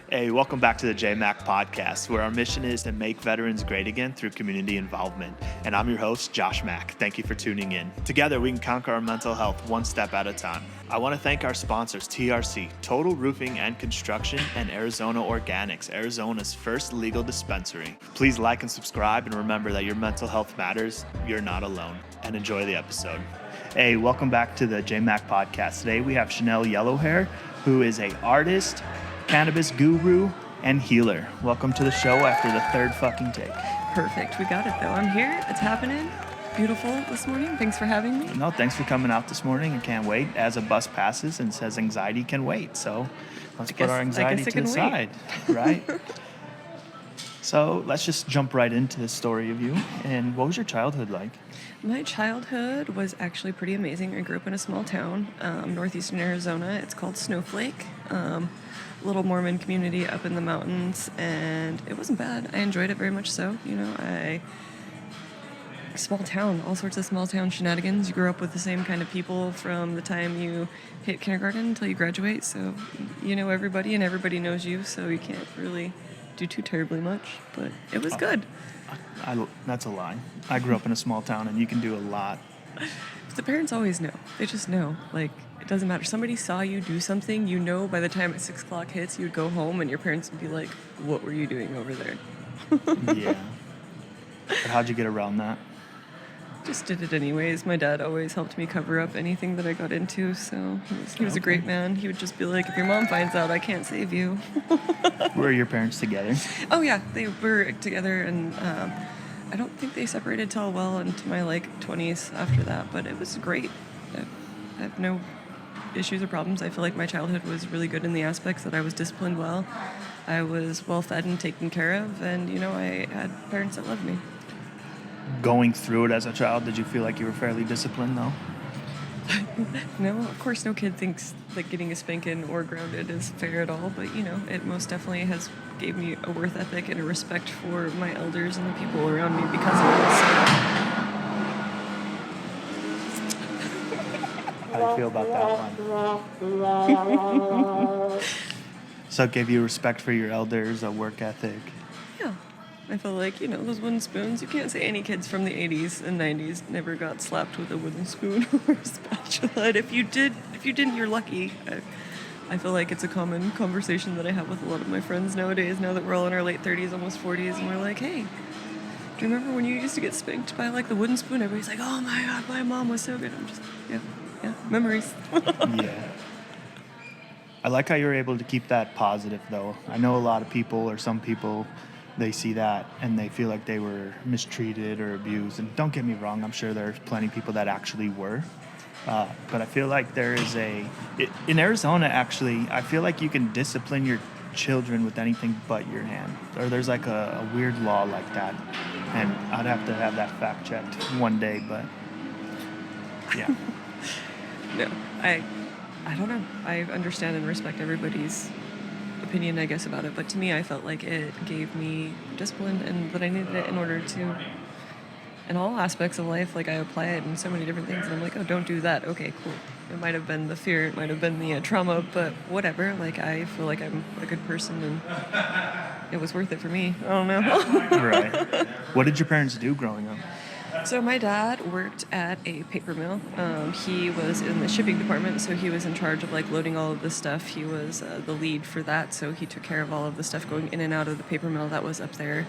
Hey, welcome back to the JMach podcast, where our mission is to make veterans great again through community involvement. And I'm your host, JMach. Thank you for tuning in. Together, we can conquer our mental health one step at a time. I want to thank our sponsors, TRC, Total Roofing and Construction, and Arizona Organics, Arizona's first legal dispensary. Please like and subscribe, and remember that your mental health matters. You're not alone. And enjoy the episode. Hey, welcome back to the JMach podcast. Today, we have Chanel Yellowhair, who is an artist, cannabis guru, and healer. Welcome to the show after the third fucking take. Perfect. We got it, though. I'm here. It's happening. Beautiful this morning. Thanks for having me. No, thanks for coming out this morning. I can't wait. As a bus passes and says anxiety can wait. So let's put our anxiety to the side, right? So let's just jump right into the story of you. And what was your childhood like? My childhood was actually pretty amazing. I grew up in a small town, northeastern Arizona. It's called Snowflake. Little Mormon community up in the mountains, and it wasn't bad. I enjoyed it very much so. Small town, all sorts of small town shenanigans. You grew up with the same kind of people from the time you hit kindergarten until you graduate, so you know everybody and everybody knows you, so you can't really do too terribly much, but it was good. That's a lie. I grew up in a small town, and you can do a lot. The parents always know. They just know. Like, it doesn't matter. Somebody saw you do something, you know by the time 6 o'clock hits, you'd go home and your parents would be like, what were you doing over there? Yeah. But how'd you get around that? Just did it anyways. My dad always helped me cover up anything that I got into, so he was a great man. He would just be like, if your mom finds out, I can't save you. Were your parents together? Oh, yeah. They were together, and I don't think they separated till well into my 20s after that, but it was great. I have no issues or problems. I feel like my childhood was really good in the aspects that I was disciplined well. I was well fed and taken care of, and I had parents that loved me. Going through it as a child, did you feel like you were fairly disciplined though? No, of course no kid thinks that getting a spanking or grounded is fair at all, but it most definitely has gave me a worth ethic and a respect for my elders and the people around me because of it. How do you feel about that one? So it gave you respect for your elders, a work ethic. Yeah. I feel like, those wooden spoons, you can't say any kids from the 80s and 90s never got slapped with a wooden spoon or a spatula. And if you didn't, you're lucky. I feel like it's a common conversation that I have with a lot of my friends nowadays, now that we're all in our late 30s, almost 40s, and we're like, hey, do you remember when you used to get spanked by the wooden spoon? Everybody's like, oh my God, my mom was so good. I'm just, yeah, memories. Yeah. I like how you're able to keep that positive, though. I know a lot of people, or some people, they see that and they feel like they were mistreated or abused. And don't get me wrong, I'm sure there's plenty of people that actually were. But I feel like there is in Arizona, actually, I feel like you can discipline your children with anything but your hand. Or there's a weird law like that. And I'd have to have that fact checked one day, but yeah. No, I don't know. I understand and respect everybody's opinion, I guess, about it. But to me, I felt like it gave me discipline and that I needed it in order to, in all aspects of life, I apply it in so many different things. And I'm like, oh, don't do that. Okay, cool. It might have been the fear. It might have been the trauma, but whatever. I feel like I'm a good person and it was worth it for me. I don't know. Right. What did your parents do growing up? So my dad worked at a paper mill. He was in the shipping department, so he was in charge of loading all of the stuff. He was the lead for that, so he took care of all of the stuff going in and out of the paper mill that was up there.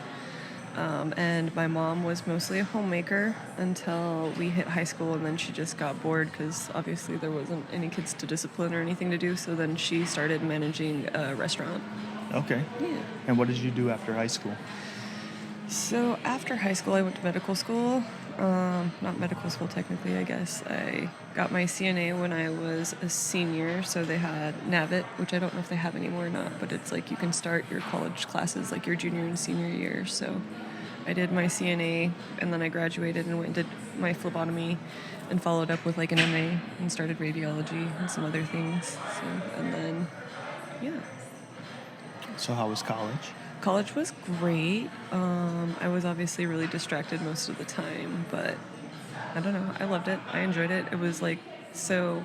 And my mom was mostly a homemaker until we hit high school, and then she just got bored because obviously there wasn't any kids to discipline or anything to do, so then she started managing a restaurant. Okay. Yeah. And what did you do after high school? So after high school, I went to medical school. Not medical school technically, I guess. I got my CNA when I was a senior, so they had NAVIT, which I don't know if they have anymore or not, but it's you can start your college classes your junior and senior year. So I did my CNA, and then I graduated and went and did my phlebotomy and followed up with an MA and started radiology and some other things. So, and then, yeah. So how was college? College was great. I was obviously really distracted most of the time, but I don't know. I loved it. I enjoyed it. It was so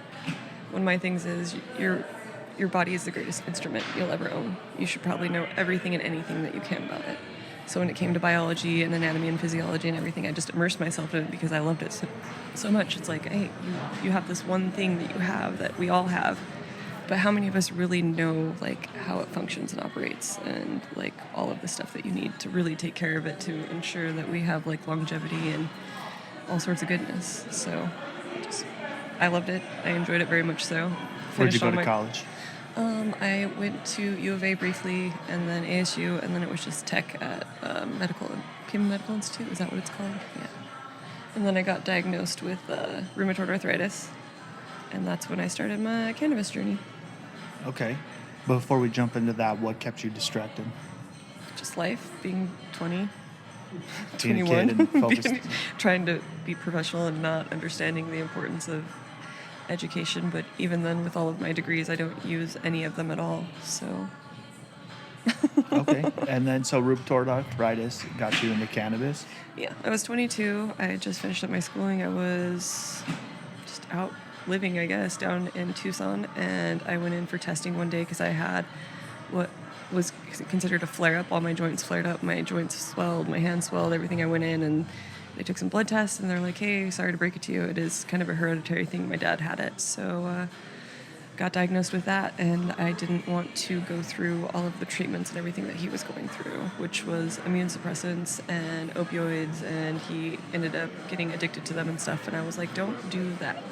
one of my things is your body is the greatest instrument you'll ever own. You should probably know everything and anything that you can about it. So when it came to biology and anatomy and physiology and everything, I just immersed myself in it because I loved it so much. It's like, hey, you have this one thing that you have that we all have, but how many of us really know like how it functions and operates and like all of the stuff that you need to really take care of it to ensure that we have like longevity and all sorts of goodness. So I loved it. I enjoyed it very much so. Where'd you go to college? I went to U of A briefly, and then ASU, and then it was just tech at Cayman Medical Institute. Is that what it's called? Yeah. And then I got diagnosed with rheumatoid arthritis, and that's when I started my cannabis journey. Okay. Before we jump into that, what kept you distracted? Just life, being 20, Being 21, a kid and focused. trying to be professional and not understanding the importance of education. But even then, with all of my degrees, I don't use any of them at all. So. Okay. And then, so rheumatoid arthritis got you into cannabis? Yeah, I was 22. I had just finished up my schooling. I was just out living, I guess, down in Tucson, and I went in for testing one day because I had what was considered a flare-up. All my joints flared up, my joints swelled, my hands swelled, everything. I went in and they took some blood tests, and they're like, hey, sorry to break it to you, it is kind of a hereditary thing. My dad had it, so got diagnosed with that, and I didn't want to go through all of the treatments and everything that he was going through, which was immune suppressants and opioids, and he ended up getting addicted to them and stuff, and I was like, don't do that.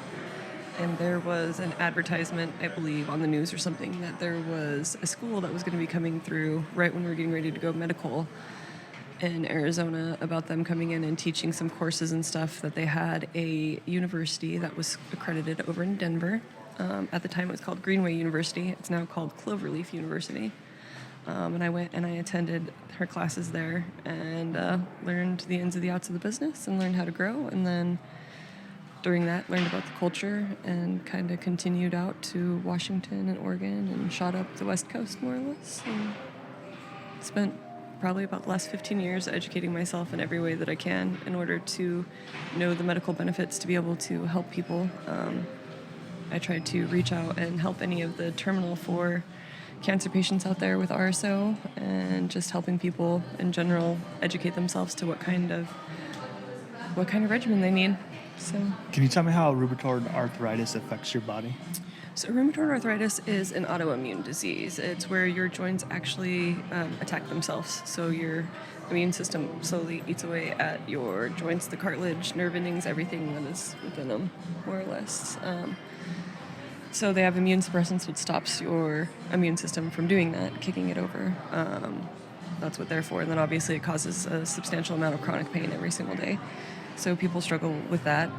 And there was an advertisement, I believe, on the news or something, that there was a school that was going to be coming through right when we were getting ready to go medical in Arizona, about them coming in and teaching some courses and stuff, that they had a university that was accredited over in Denver. At the time, it was called Greenway University. It's now called Cloverleaf University. And I went and I attended her classes there and learned the ins and the outs of the business and learned how to grow. And then during that, learned about the culture and kind of continued out to Washington and Oregon and shot up the West Coast, more or less. And spent probably about the last 15 years educating myself in every way that I can in order to know the medical benefits to be able to help people. I tried to reach out and help any of the terminal 4 cancer patients out there with RSO, and just helping people in general educate themselves to what kind of regimen they need. So, can you tell me how rheumatoid arthritis affects your body? So rheumatoid arthritis is an autoimmune disease. It's where your joints actually attack themselves. So your immune system slowly eats away at your joints, the cartilage, nerve endings, everything that is within them, more or less. So they have immune suppressants, which stops your immune system from doing that, kicking it over. That's what they're for. And then obviously it causes a substantial amount of chronic pain every single day. So people struggle with that.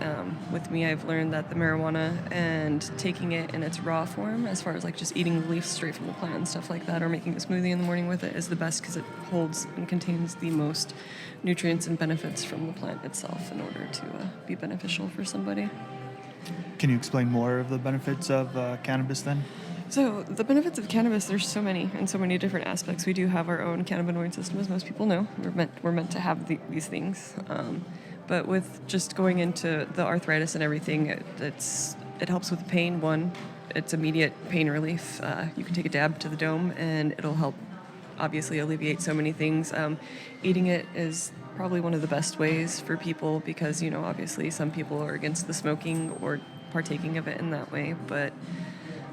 With me, I've learned that the marijuana and taking it in its raw form, as far as like just eating the leaves straight from the plant and stuff like that, or making a smoothie in the morning with it, is the best because it holds and contains the most nutrients and benefits from the plant itself in order to be beneficial for somebody. Can you explain more of the benefits of cannabis then? So the benefits of cannabis, there's so many and so many different aspects. We do have our own cannabinoid system, as most people know. We're meant to have these things. But with just going into the arthritis and everything, it helps with the pain. One, it's immediate pain relief. You can take a dab to the dome, and it'll help, obviously, alleviate so many things. Eating it is probably one of the best ways for people because, obviously some people are against the smoking or partaking of it in that way. But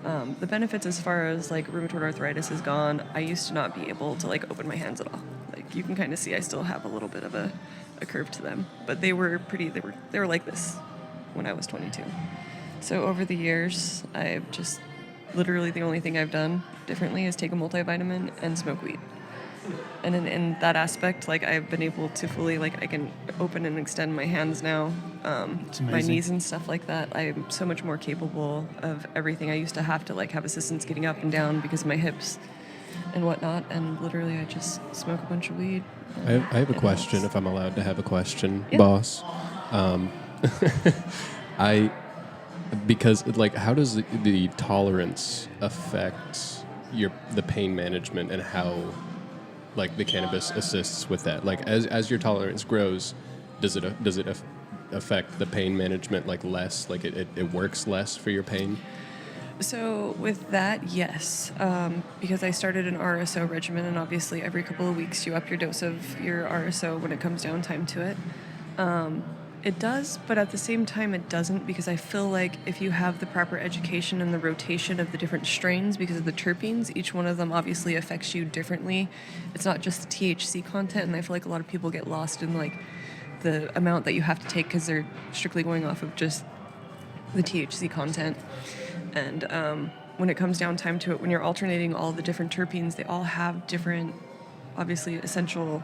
the benefits as far as like rheumatoid arthritis is gone. I used to not be able to like open my hands at all. Like you can kind of see I still have a little bit of a curve to them, but they were like this when I was 22. So over the years, I've just literally the only thing I've done differently is take a multivitamin and smoke weed. And in that aspect, like I've been able to fully, like I can open and extend my hands now, my knees and stuff like that. I'm so much more capable of everything. I used to have to like have assistance getting up and down because of my hips and whatnot, and literally I just smoke a bunch of weed. I have a question, if I'm allowed to have a question, yeah. Boss. Because like, how does the tolerance affect the pain management, and how like the cannabis assists with that? Like as your tolerance grows, does it affect the pain management like less? Like it works less for your pain? So with that, yes, because I started an RSO regimen, and obviously every couple of weeks you up your dose of your RSO when it comes down time to it. It does, but at the same time it doesn't, because I feel like if you have the proper education and the rotation of the different strains, because of the terpenes, each one of them obviously affects you differently. It's not just the THC content, and I feel like a lot of people get lost in like the amount that you have to take because they're strictly going off of just the THC content. And when it comes down time to it, when you're alternating all the different terpenes, they all have different, obviously, essential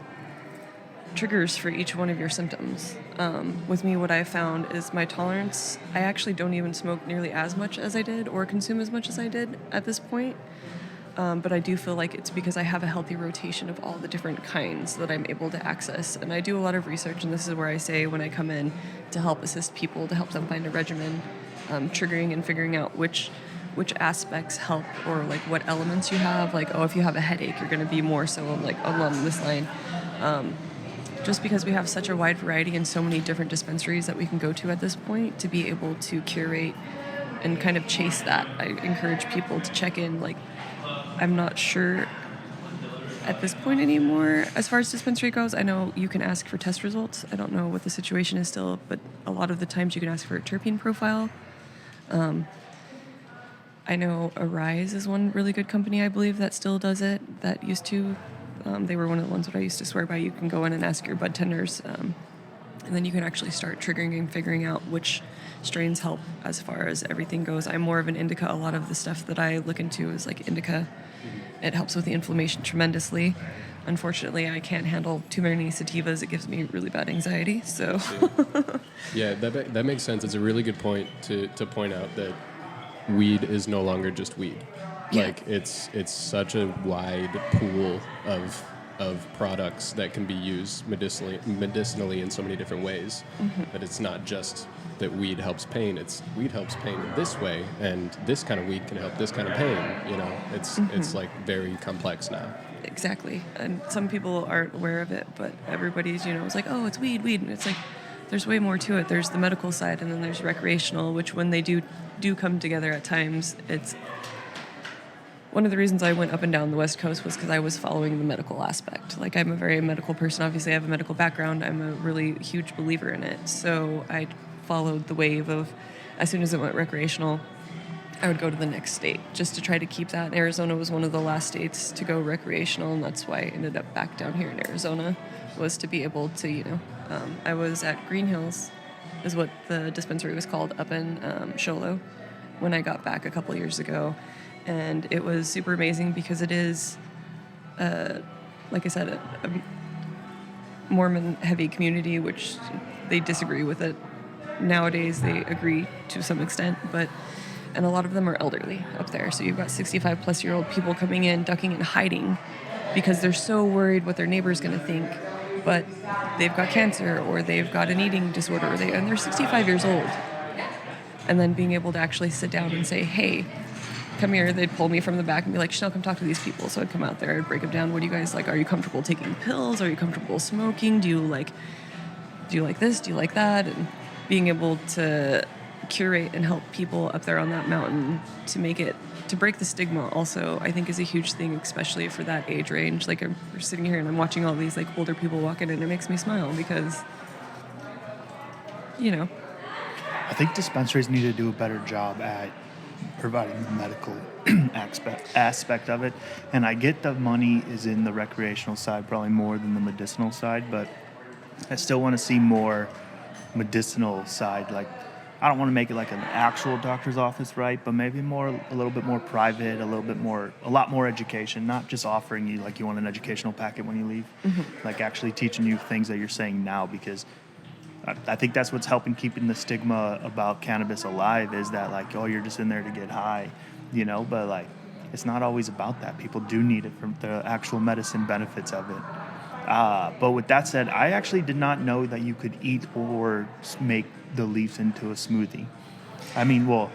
triggers for each one of your symptoms. With me, what I found is my tolerance, I actually don't even smoke nearly as much as I did or consume as much as I did at this point. But I do feel like it's because I have a healthy rotation of all the different kinds that I'm able to access. And I do a lot of research, and this is where I say when I come in to help assist people, to help them find a regimen, triggering and figuring out which aspects help, or like what elements you have. Like, oh, if you have a headache, you're going to be more so like along this line. Just because we have such a wide variety and so many different dispensaries that we can go to at this point, to be able to curate and kind of chase that, I encourage people to check in. Like, I'm not sure at this point anymore as far as dispensary goes. I know you can ask for test results. I don't know what the situation is still, but a lot of the times you can ask for a terpene profile. I know Arise is one really good company, I believe, that still does it. That used to. They were one of the ones that I used to swear by. You can go in and ask your bud tenders, and then you can actually start triggering and figuring out which strains help as far as everything goes. I'm more of an indica. A lot of the stuff that I look into is like indica. It helps with the inflammation tremendously. Unfortunately, I can't handle too many sativas. It gives me really bad anxiety. So, yeah, that makes sense. It's a really good point to point out that weed is no longer just weed. Yeah. Like it's such a wide pool of products that can be used medicinally in so many different ways. That it's not just that weed helps pain. It's weed helps pain this way, and this kind of weed can help this kind of pain. You know, it's like very complex now. Exactly. And some people aren't aware of it, but everybody's, it's like, oh, it's weed. And it's like, there's way more to it. There's the medical side, and then there's recreational, which when they do come together at times, it's one of the reasons I went up and down the West Coast was because I was following the medical aspect. Like, I'm a very medical person. Obviously, I have a medical background. I'm a really huge believer in it. So I followed the wave of, as soon as it went recreational, I would go to the next state just to try to keep that. Arizona was one of the last states to go recreational, and that's why I ended up back down here in Arizona, was to be able to, I was at Green Hills, is what the dispensary was called, up in Sholo, when I got back a couple years ago. And it was super amazing because it is, like I said, a Mormon-heavy community, which they disagree with it. Nowadays, they agree to some extent, and a lot of them are elderly up there. So you've got 65-plus-year-old people coming in, ducking and hiding because they're so worried what their neighbor's going to think, but they've got cancer or they've got an eating disorder, and they're 65 years old. And then being able to actually sit down and say, hey, come here. They'd pull me from the back and be like, Chanel, come talk to these people. So I'd come out there, I'd break them down. What do you guys like? Are you comfortable taking pills? Are you comfortable smoking? Do you like this? Do you like that? And being able to curate and help people up there on that mountain to break the stigma also, I think, is a huge thing, especially for that age range. Like, I'm sitting here and I'm watching all these like older people walk in, and it makes me smile because, I think dispensaries need to do a better job at providing the medical aspect of it. And I get the money is in the recreational side probably more than the medicinal side, but I still want to see more medicinal side. Like, I don't want to make it like an actual doctor's office, right? But maybe a little bit more private, a lot more education, not just offering you like you want an educational packet when you leave, like actually teaching you things that you're saying now, because I think that's what's helping keeping the stigma about cannabis alive, is that like, oh, you're just in there to get high, but like, it's not always about that. People do need it for the actual medicine benefits of it. But with that said, I actually did not know that you could eat or make the leaves into a smoothie. I mean, well,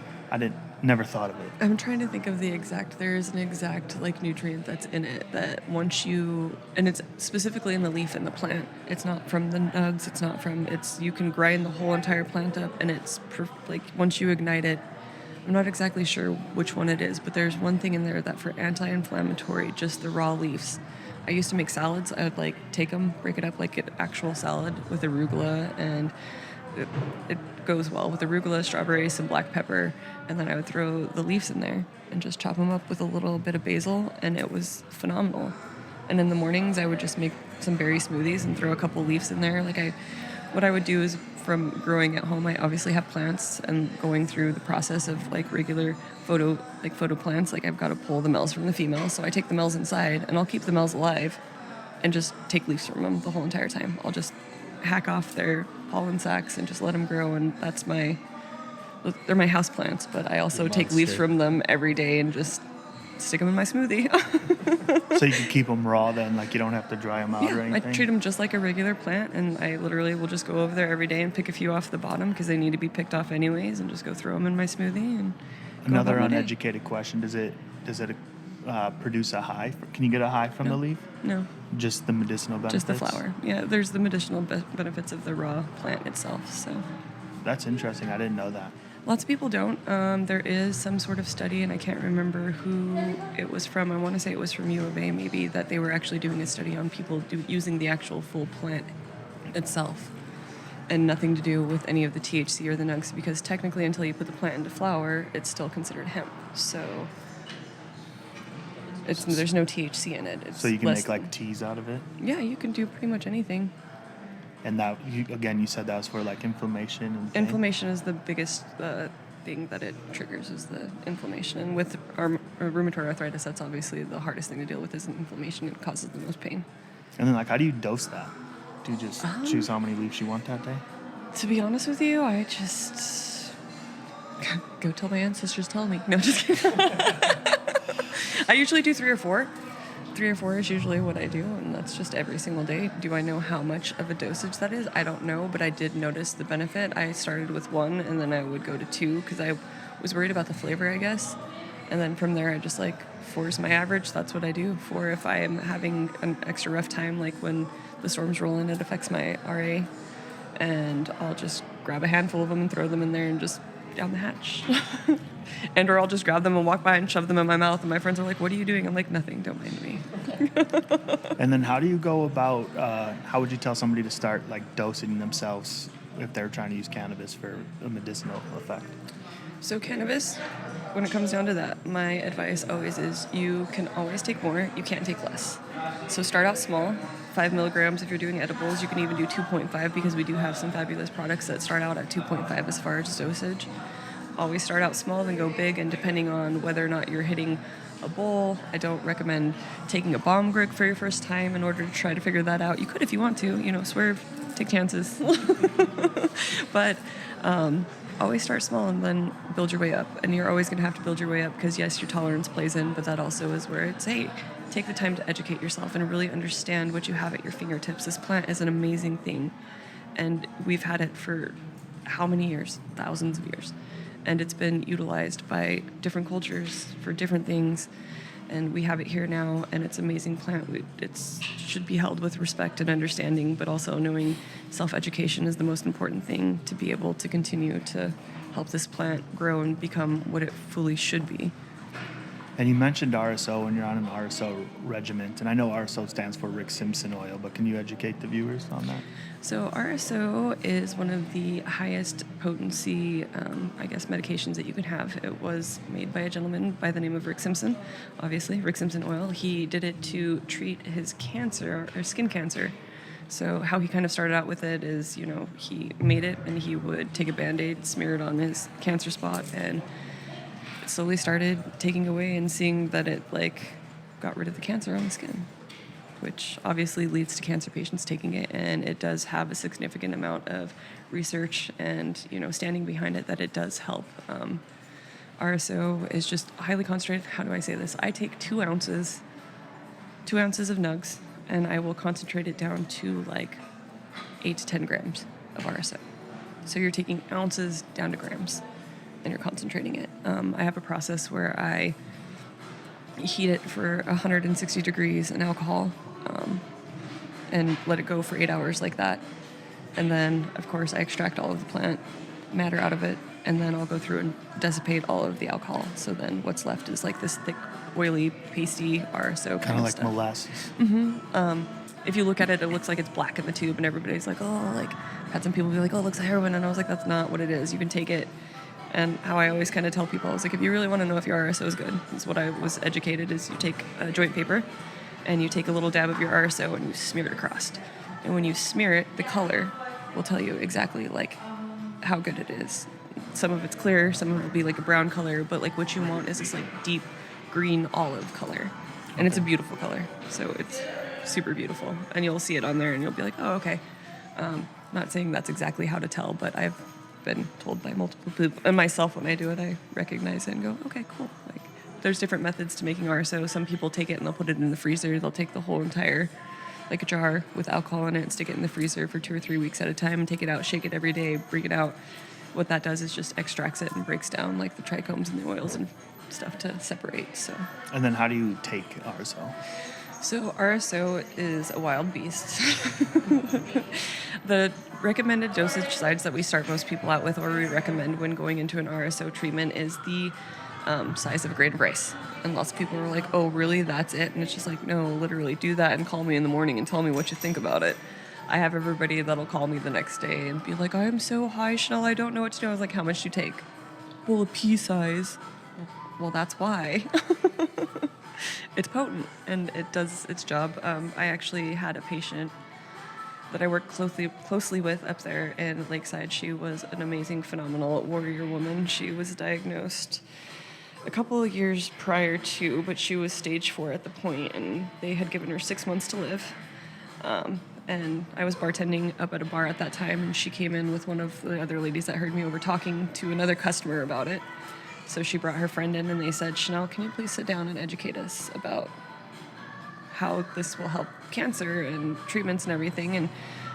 never thought of it. I'm trying to think of there is an exact like nutrient that's in it that and it's specifically in the leaf and the plant. It's not from the nugs. You can grind the whole entire plant up, and it's like once you ignite it, I'm not exactly sure which one it is, but there's one thing in there that for anti-inflammatory, just the raw leaves. I used to make salads. I would like take them, break it up like an actual salad with arugula, and it goes well with arugula, strawberries, some black pepper, and then I would throw the leaves in there and just chop them up with a little bit of basil, and it was phenomenal. And in the mornings, I would just make some berry smoothies and throw a couple leaves in there. What I would do is, from growing at home, I obviously have plants, and going through the process of like regular photo plants, like I've got to pull the males from the females. So I take the males inside, and I'll keep the males alive, and just take leaves from them the whole entire time. I'll just hack off their pollen sacs and just let them grow, and they're my house plants. But I also take leaves from them every day and just stick them in my smoothie. So you can keep them raw then, like you don't have to dry them out or anything? I treat them just like a regular plant, and I literally will just go over there every day and pick a few off the bottom because they need to be picked off anyways, and just go throw them in my smoothie. And another uneducated question, does it produce a high? Can you get a high from the leaf? No. Just the medicinal benefits? Just the flower. Yeah, there's the medicinal benefits of the raw plant itself. So that's interesting. I didn't know that. Lots of people don't. There is some sort of study, and I can't remember who it was from. I want to say it was from U of A, maybe, that they were actually doing a study on people using the actual full plant itself, and nothing to do with any of the THC or the nugs, because technically, until you put the plant into flower, it's still considered hemp. So there's no THC in it. So you can make like teas out of it? Yeah, you can do pretty much anything. And that, you said that was for like inflammation and inflammation is the biggest thing that it triggers, is the inflammation. And with our rheumatoid arthritis, that's obviously the hardest thing to deal with, is inflammation. It causes the most pain. And then, like, how do you dose that? Do you just choose how many leaves you want that day? To be honest with you, I just go till my ancestors tell me. No, just kidding. I usually do 3 or 4. 3 or 4 is usually what I do, and that's just every single day. Do I know how much of a dosage that is? I don't know, but I did notice the benefit. I started with 1, and then I would go to 2 because I was worried about the flavor, I guess. And then from there, I just 4 is my average. That's what I do. 4 if I am having an extra rough time, like when the storms roll in, it affects my RA, and I'll just grab a handful of them and throw them in there and just down the hatch. Or I'll just grab them and walk by and shove them in my mouth, and my friends are like, "What are you doing?" I'm like, "Nothing, don't mind me." And then how do you go about, how would you tell somebody to start dosing themselves if they're trying to use cannabis for a medicinal effect? So cannabis, when it comes down to that, my advice always is you can always take more, you can't take less. So start out small, 5 milligrams if you're doing edibles. You can even do 2.5 because we do have some fabulous products that start out at 2.5 as far as dosage. Always start out small, then go big, and depending on whether or not you're hitting a bowl, I don't recommend taking a bomb grig for your first time in order to try to figure that out. You could if you want to, swerve, take chances. But always start small and then build your way up. And you're always going to have to build your way up because, yes, your tolerance plays in, but that also is where it's, hey, take the time to educate yourself and really understand what you have at your fingertips. This plant is an amazing thing, and we've had it for how many years? Thousands of years. And it's been utilized by different cultures for different things, and we have it here now, and it's an amazing plant. It should be held with respect and understanding, but also knowing self-education is the most important thing to be able to continue to help this plant grow and become what it fully should be. And you mentioned RSO, and you're on an RSO regiment, and I know RSO stands for Rick Simpson oil, but can you educate the viewers on that? So RSO is one of the highest potency, medications that you can have. It was made by a gentleman by the name of Rick Simpson, obviously, Rick Simpson oil. He did it to treat his cancer, or skin cancer. So how he kind of started out with it is, he made it, and he would take a Band-Aid, smear it on his cancer spot, and slowly started taking away and seeing that it got rid of the cancer on the skin, which obviously leads to cancer patients taking it. And it does have a significant amount of research and standing behind it that it does help. RSO is just highly concentrated. How do I say this? I take 2 ounces of nugs, and I will concentrate it down to 8 to 10 grams of RSO. So you're taking ounces down to grams, and you're concentrating it. I have a process where I heat it for 160 degrees in alcohol and let it go for 8 hours like that. And then, of course, I extract all of the plant matter out of it, and then I'll go through and dissipate all of the alcohol. So then what's left is like this thick, oily, pasty RSO Kind of like stuff. molasses. If you look at it, it looks like it's black in the tube, and everybody's like, oh, like, had some people be like, oh, it looks like heroin, and I was like, that's not what it is. You can take it. And how I always kind of tell people, I was like, if you really want to know if your RSO is good, is what I was educated, is you take a joint paper, and you take a little dab of your RSO, and you smear it across. And when you smear it, the color will tell you exactly, like, how good it is. Some of it's clear, some of it will be like a brown color, but, like, what you want is this, like, deep green olive color. And it's a beautiful color. So it's super beautiful. And you'll see it on there, and you'll be like, oh, okay. Not saying that's exactly how to tell, but I've been told by multiple people, and myself when I do it, I recognize it and go, okay, cool. Like, there's different methods to making RSO. Some people take it and they'll put it in the freezer. They'll take the whole entire, like a jar with alcohol in it, and stick it in the freezer for 2 or 3 weeks at a time, and take it out, shake it every day, bring it out. What that does is just extracts it and breaks down like the trichomes and the oils and stuff to separate. So. And then how do you take RSO? So RSO is a wild beast. The recommended dosage size that we start most people out with, or we recommend when going into an RSO treatment, is the size of a grain of rice. And lots of people are like, oh, really? That's it? And it's just like, no, literally do that and call me in the morning and tell me what you think about it. I have everybody that'll call me the next day and be like, I am so high, Chanel, I don't know what to do. I was like, how much do you take? Well, a pea size. Well, that's why. It's potent, and it does its job. I actually had a patient that I worked closely with up there in Lakeside. She was an amazing, phenomenal warrior woman. She was diagnosed a couple of years prior to, but she was stage 4 at the point, and they had given her 6 months to live. And I was bartending up at a bar at that time, and she came in with one of the other ladies that heard me over talking to another customer about it. So she brought her friend in, and they said, Chanel, can you please sit down and educate us about how this will help cancer and treatments and everything? And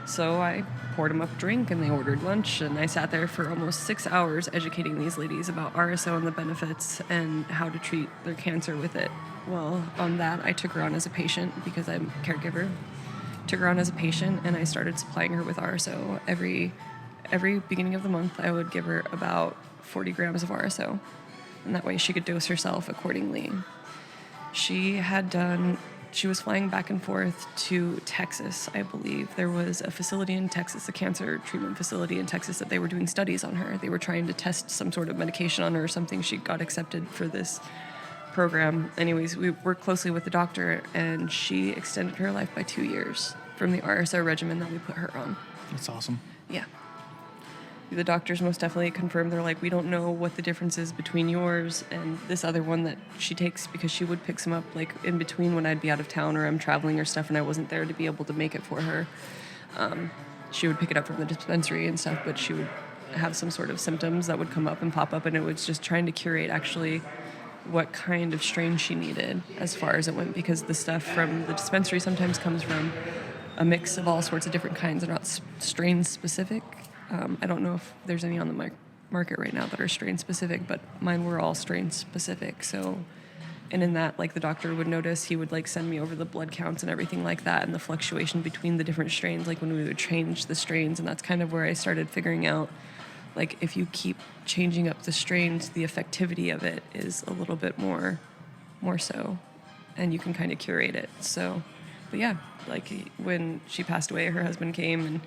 so I poured them up a drink, and they ordered lunch, and I sat there for almost 6 hours educating these ladies about RSO and the benefits and how to treat their cancer with it. Well, on that, I took her on as a patient because I'm a caregiver. Took her on as a patient, and I started supplying her with RSO. Every beginning of the month, I would give her about 40 grams of RSO, and that way she could dose herself accordingly. She was flying back and forth to Texas, I believe. There was a facility in Texas, a cancer treatment facility in Texas, that they were doing studies on her. They were trying to test some sort of medication on her or something. She got accepted for this program. Anyways, we worked closely with the doctor, and she extended her life by 2 years from the RSO regimen that we put her on. That's awesome. Yeah. The doctors most definitely confirmed. They're like, we don't know what the difference is between yours and this other one that she takes, because she would pick some up like in between when I'd be out of town or I'm traveling or stuff and I wasn't there to be able to make it for her. She would pick it up from the dispensary and stuff, but she would have some sort of symptoms that would come up and pop up, and it was just trying to curate actually what kind of strain she needed as far as it went, because the stuff from the dispensary sometimes comes from a mix of all sorts of different kinds. They're not strain specific. I don't know if there's any on the market right now that are strain specific, but mine were all strain specific. So, and in that, like, the doctor would notice, he would like send me over the blood counts and everything like that, and the fluctuation between the different strains, like when we would change the strains. And that's kind of where I started figuring out, like, if you keep changing up the strains, the effectivity of it is a little bit more so, and you can kind of curate it. So, but yeah, like when she passed away, her husband came and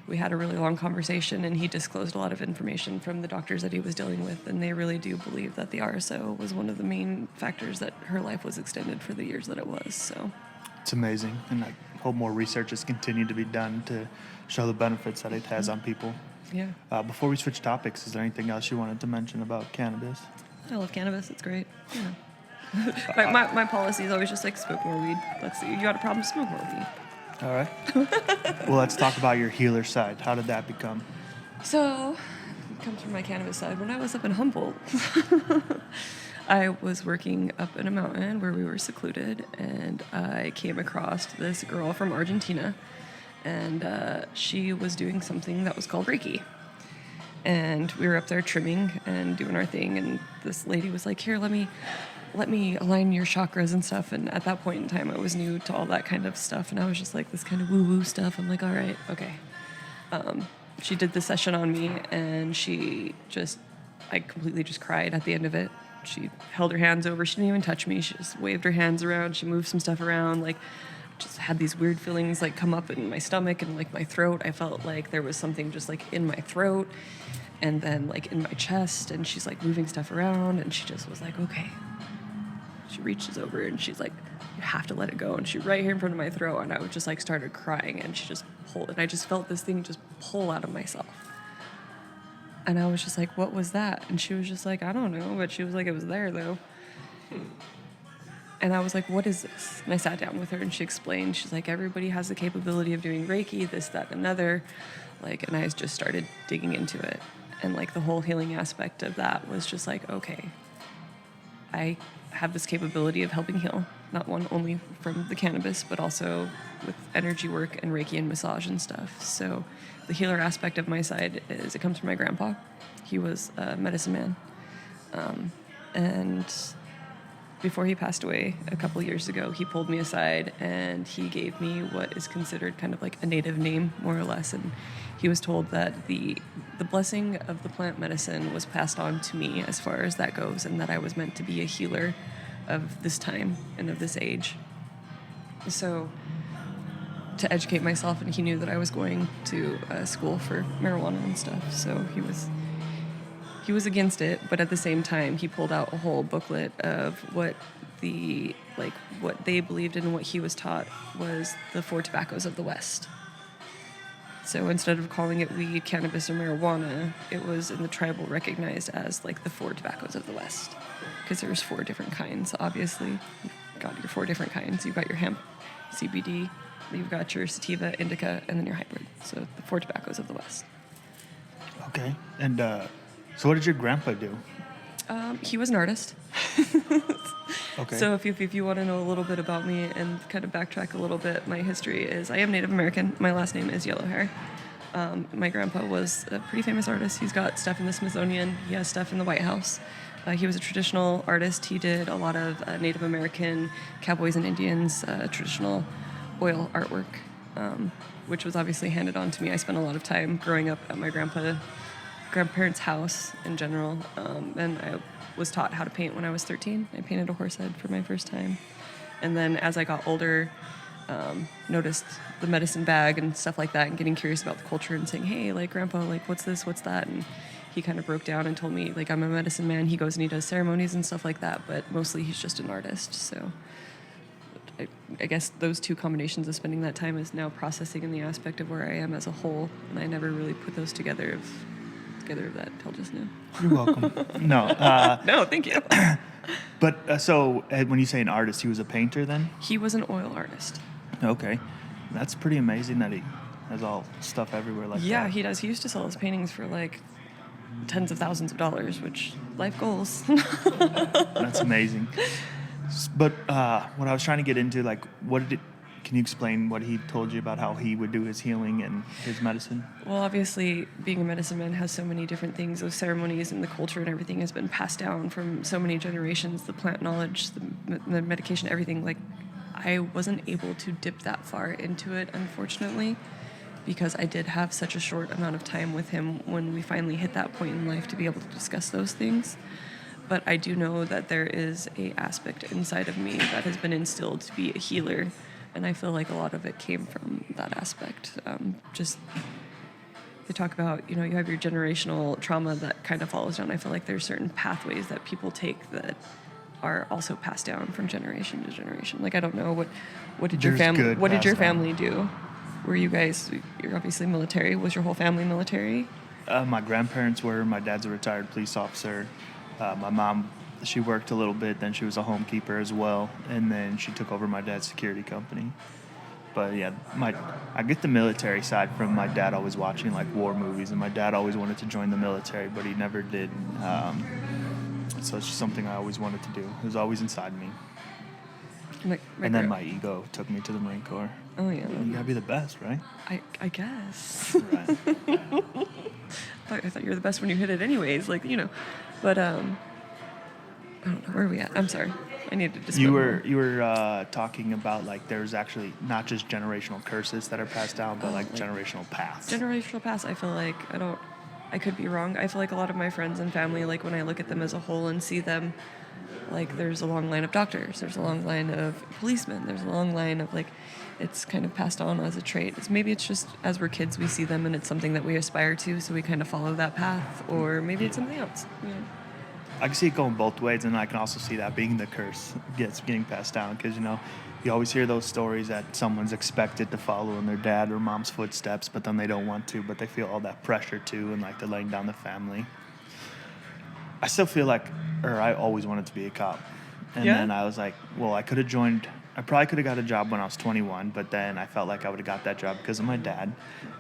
we had a really long conversation, and he disclosed a lot of information from the doctors that he was dealing with, and they really do believe that the RSO was one of the main factors that her life was extended for the years that it was. So it's amazing, and I hope more research has continued to be done to show the benefits that it has on people. Yeah. Before we switch topics, is there anything else you wanted to mention about cannabis? I love cannabis. It's great. Yeah. my policy is always just like, smoke more weed. Let's see. You got a problem? Smoke more weed. All right. Well, let's talk about your healer side. How did that become? So, it comes from my cannabis side. When I was up in Humboldt, I was working up in a mountain where we were secluded, and I came across this girl from Argentina, and she was doing something that was called Reiki. And we were up there trimming and doing our thing, and this lady was like, here, let me align your chakras and stuff. And at that point in time, I was new to all that kind of stuff, and I was just like, this kind of woo-woo stuff. I'm like, all right, okay. She did the session on me, and she just I completely just cried at the end of it. She held her hands over. She didn't even touch me. She just waved her hands around. She moved some stuff around. Like, just had these weird feelings like come up in my stomach and like my throat. I felt like there was something just like in my throat and then like in my chest. And she's like moving stuff around. And she just was like, okay. She reaches over and she's like, you have to let it go. And she right here in front of my throat. And I was just like started crying. And she just pulled. And I just felt this thing just pull out of myself. And I was just like, what was that? And she was just like, I don't know. But she was like, it was there, though. And I was like, what is this? And I sat down with her, and she explained. She's like, everybody has the capability of doing Reiki, this, that, and another. Like, and I just started digging into it. And, like, the whole healing aspect of that was just like, okay, I have this capability of helping heal. Not only from the cannabis, but also with energy work and Reiki and massage and stuff. So the healer aspect of my side is it comes from my grandpa. He was a medicine man. And before he passed away a couple years ago, he pulled me aside and he gave me what is considered kind of like a native name, more or less. And he was told that the blessing of the plant medicine was passed on to me as far as that goes, and that I was meant to be a healer of this time and of this age. So to educate myself, and he knew that I was going to school for marijuana and stuff, so he was against it, but at the same time he pulled out a whole booklet of what they believed in and what he was taught was the 4 tobaccos of the West. So instead of calling it weed, cannabis, or marijuana, it was in the tribal recognized as like the 4 tobaccos of the West, because there's 4 different kinds. Obviously, you've got your 4 different kinds. You've got your hemp, CBD, you've got your sativa, indica, and then your hybrid. So the 4 tobaccos of the West. Okay. And so what did your grandpa do? He was an artist. Okay. So if you want to know a little bit about me and kind of backtrack a little bit, my history is I am Native American. My last name is Yellowhair. My grandpa was a pretty famous artist. He's got stuff in the Smithsonian. He has stuff in the White House. He was a traditional artist. He did a lot of Native American cowboys and Indians, traditional oil artwork, which was obviously handed on to me. I spent a lot of time growing up at my grandparents' house in general, and I was taught how to paint when I was 13. I painted a horse head for my first time. And then as I got older, noticed the medicine bag and stuff like that, and getting curious about the culture and saying, hey, like, Grandpa, like, what's this, what's that? And he kind of broke down and told me, like, I'm a medicine man. He goes and he does ceremonies and stuff like that, but mostly he's just an artist. So I guess those 2 combinations of spending that time is now processing in the aspect of where I am as a whole, and I never really put those together of that until just now. You're welcome. No. No, thank you. But so when you say an artist, he was a painter then? He was an oil artist. Okay. That's pretty amazing that he has all stuff everywhere like that. Yeah, he does. He used to sell his paintings for like tens of thousands of dollars, which life goals. That's amazing. But what I was trying to get into, like, can you explain what he told you about how he would do his healing and his medicine? Well, obviously, being a medicine man has so many different things. Those ceremonies and the culture and everything has been passed down from so many generations. The plant knowledge, the medication, everything. Like, I wasn't able to dip that far into it, unfortunately, because I did have such a short amount of time with him when we finally hit that point in life to be able to discuss those things. But I do know that there is a aspect inside of me that has been instilled to be a healer. And I feel like a lot of it came from that aspect. Just they talk about, you have your generational trauma that kind of follows down. I feel like there's certain pathways that people take that are also passed down from generation to generation. Like, I don't know, what did your family do? Were you guys? You're obviously military. Was your whole family military? My grandparents were. My dad's a retired police officer. My mom, she worked a little bit, then she was a homekeeper as well, and then she took over my dad's security company. But yeah, I get the military side from my dad always watching like war movies, and my dad always wanted to join the military, but he never did. So it's just something I always wanted to do. It was always inside me. And then my ego took me to the Marine Corps. Oh yeah. You gotta be the best, right? I guess. Right. I thought you were the best when you hit it anyways, like, But I don't know, where are we at? I'm sorry. I needed to You were talking about, like, there's actually not just generational curses that are passed down, but like generational paths. Generational paths, I feel like I could be wrong. I feel like a lot of my friends and family, like when I look at them as a whole and see them, like there's a long line of doctors, there's a long line of policemen, there's a long line of like, it's kind of passed on as a trait. Maybe it's just as we're kids we see them and it's something that we aspire to, so we kind of follow that path, or maybe it's something else. You know? I can see it going both ways, and I can also see that being the curse getting passed down, because you always hear those stories that someone's expected to follow in their dad or mom's footsteps, but then they don't want to, but they feel all that pressure too, and like they're laying down the family. I still feel like, or I always wanted to be a cop, and then I was like, well, I probably could have got a job when I was 21, but then I felt like I would have got that job because of my dad,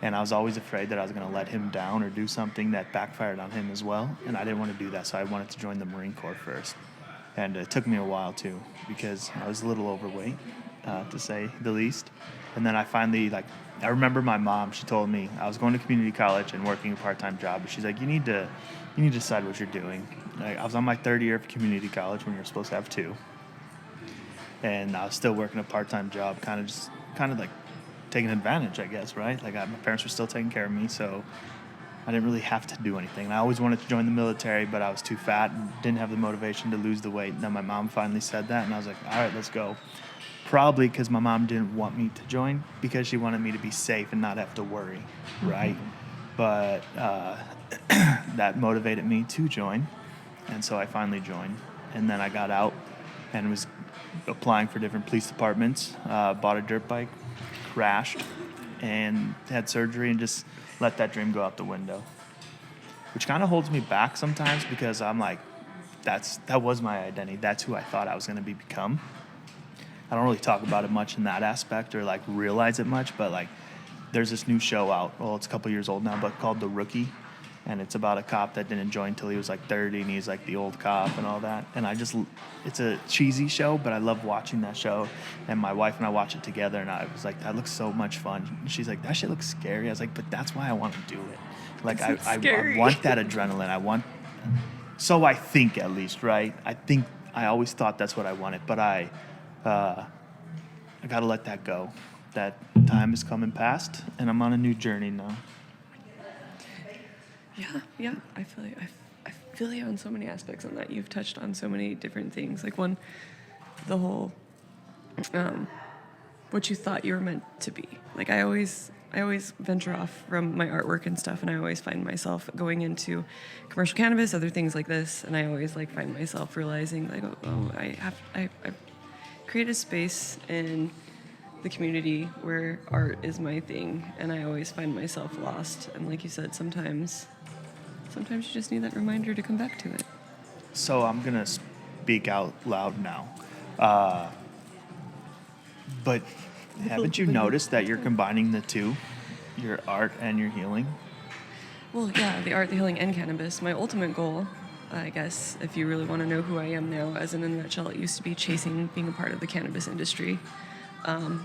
and I was always afraid that I was going to let him down or do something that backfired on him as well, and I didn't want to do that, so I wanted to join the Marine Corps first. And it took me a while too, because I was a little overweight, to say the least. And then I finally, I remember my mom, she told me, I was going to community college and working a part-time job, but she's like, you need to decide what you're doing. I was on my third year of community college when you're supposed to have 2. And I was still working a part-time job, kind of like taking advantage, I guess, right? Like my parents were still taking care of me, so I didn't really have to do anything. And I always wanted to join the military, but I was too fat and didn't have the motivation to lose the weight. And then my mom finally said that, and I was like, all right, let's go. Probably because my mom didn't want me to join, because she wanted me to be safe and not have to worry, right? But that motivated me to join, and so I finally joined. And then I got out and was applying for different police departments, bought a dirt bike, crashed, and had surgery, and just let that dream go out the window, which kind of holds me back sometimes, because I'm like, that was my identity. That's who I thought I was going to become. I don't really talk about it much in that aspect, or like realize it much, but like there's this new show out. Well, it's a couple years old now, but called The Rookie. And it's about a cop that didn't join until he was like 30, and he's like the old cop and all that. And it's a cheesy show, but I love watching that show. And my wife and I watch it together, and I was like, that looks so much fun. And she's like, that shit looks scary. I was like, but that's why I want to do it. Like I want that adrenaline. So I think, at least, right? I always thought that's what I wanted, but I got to let that go. That time is coming past, and I'm on a new journey now. Yeah. I feel you on so many aspects on that. You've touched on so many different things. Like one, the whole, what you thought you were meant to be. Like I always venture off from my artwork and stuff, and I always find myself going into commercial cannabis, other things like this, and I always find myself realizing like, I create a space in the community where art is my thing, and I always find myself lost. And like you said, sometimes you just need that reminder to come back to it. So I'm gonna speak out loud now, but haven't you noticed that you're combining the two, your art and your healing? Well, yeah, the art, the healing, and cannabis. My ultimate goal, I guess, if you really want to know who I am now, as in a nutshell, it used to be chasing being a part of the cannabis industry.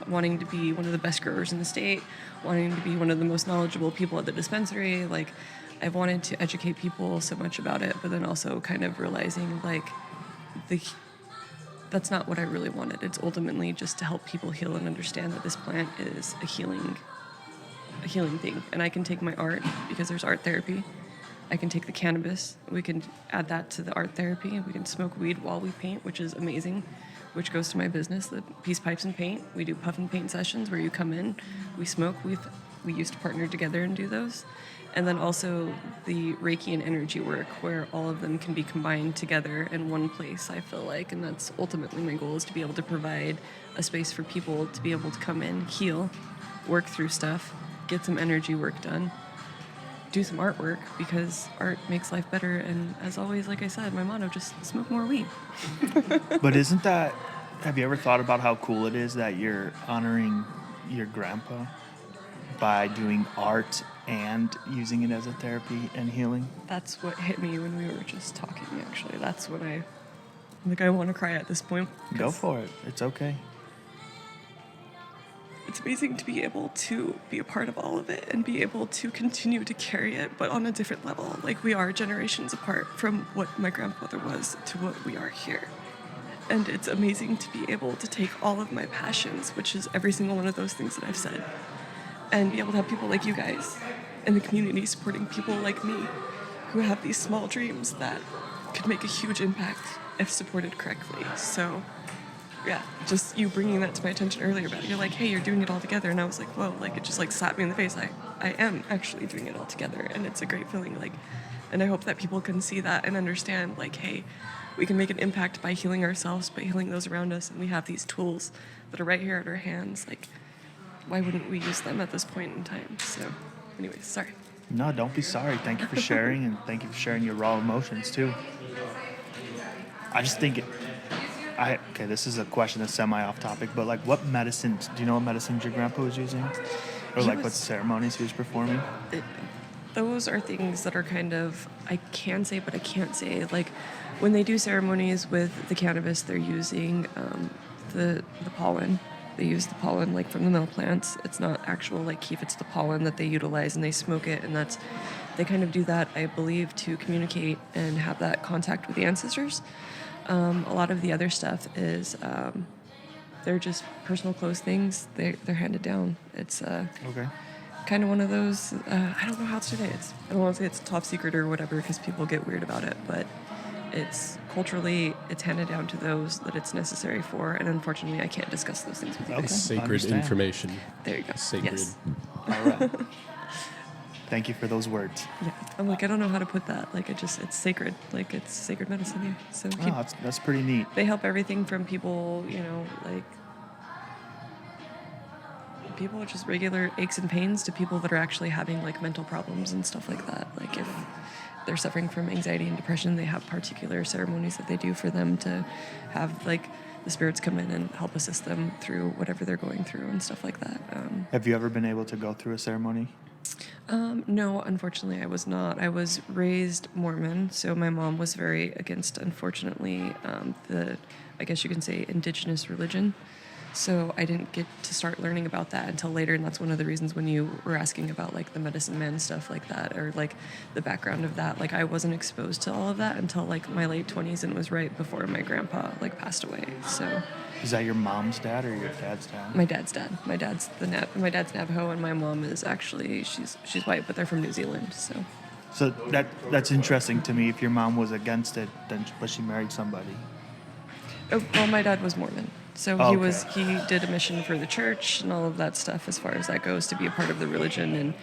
Wanting to be one of the best growers in the state, wanting to be one of the most knowledgeable people at the dispensary. Like, I've wanted to educate people so much about it, but then also kind of realizing, like, that's not what I really wanted. It's ultimately just to help people heal and understand that this plant is a healing thing. And I can take my art, because there's art therapy. I can take the cannabis. We can add that to the art therapy. We can smoke weed while we paint, which is amazing, which goes to my business, the Peace Pipes and Paint. We do puff and paint sessions where you come in, we smoke. We used to partner together and do those. And then also the Reiki and energy work, where all of them can be combined together in one place, I feel like. And that's ultimately my goal, is to be able to provide a space for people to be able to come in, heal, work through stuff, get some energy work done, do some artwork, because art makes life better. And as always, like I said, my motto, just smoke more weed. But have you ever thought about how cool it is that you're honoring your grandpa by doing art and using it as a therapy and healing? That's what hit me when we were just talking, actually. That's what I want to cry at this point. Go for it. It's okay. It's amazing to be able to be a part of all of it and be able to continue to carry it, but on a different level. Like, we are generations apart from what my grandfather was to what we are here. And it's amazing to be able to take all of my passions, which is every single one of those things that I've said, and be able to have people like you guys in the community supporting people like me who have these small dreams that could make a huge impact if supported correctly. So yeah, just you bringing that to my attention earlier about it. You're like, hey, you're doing it all together. And I was like, whoa, like it just like slapped me in the face. I am actually doing it all together. And it's a great feeling. Like, and I hope that people can see that and understand like, hey, we can make an impact by healing ourselves, by healing those around us. And we have these tools that are right here at our hands. Like, why wouldn't we use them at this point in time? So anyways, sorry. No, don't be sorry. Thank you for sharing, and thank you for sharing your raw emotions too. I just think okay, this is a question that's semi off topic, but like what medicines, do you know what medicines your grandpa was using? Or like what ceremonies he was performing? Those are things that are kind of, I can say, but I can't say. Like when they do ceremonies with the cannabis, they're using the pollen. They use the pollen like from the mill plants. It's not actual like keef, it's the pollen that they utilize and they smoke it, and they kind of do that, I believe, to communicate and have that contact with the ancestors. A lot of the other stuff is they're just personal close things. They're handed down. It's Okay. kind of one of those. I don't know how to say it. I don't want to say it's top secret or whatever because people get weird about it, but it's culturally it's handed down to those that it's necessary for, and unfortunately, I can't discuss those things with you. Okay. Sacred Understand. information. There you go. Sacred. Yes. All right. Thank you for those words. Yeah. I'm like, I don't know how to put that. Like, it's sacred. Like, it's sacred medicine. Yeah. So Oh, that's pretty neat. they help everything from people, like people with just regular aches and pains to people that are actually having like mental problems and stuff like that. Like if they're suffering from anxiety and depression, they have particular ceremonies that they do for them to have like the spirits come in and help assist them through whatever they're going through and stuff like that. Have you ever been able to go through a ceremony? No, unfortunately, I was not. I was raised Mormon, so my mom was very against, unfortunately, I guess you can say, indigenous religion. So I didn't get to start learning about that until later, and that's one of the reasons when you were asking about like the medicine man stuff like that, or like the background of that, like I wasn't exposed to all of that until like my late 20s, and it was right before my grandpa like passed away. So Is that your mom's dad or your dad's dad? my dad's dad. My dad's Navajo, and my mom is actually she's white, but they're from New Zealand. So that's interesting to me. If your mom was against it, but she married somebody. Oh, well, my dad was Mormon, so Oh, he did a mission for the church and all of that stuff as far as that goes to be a part of the religion, and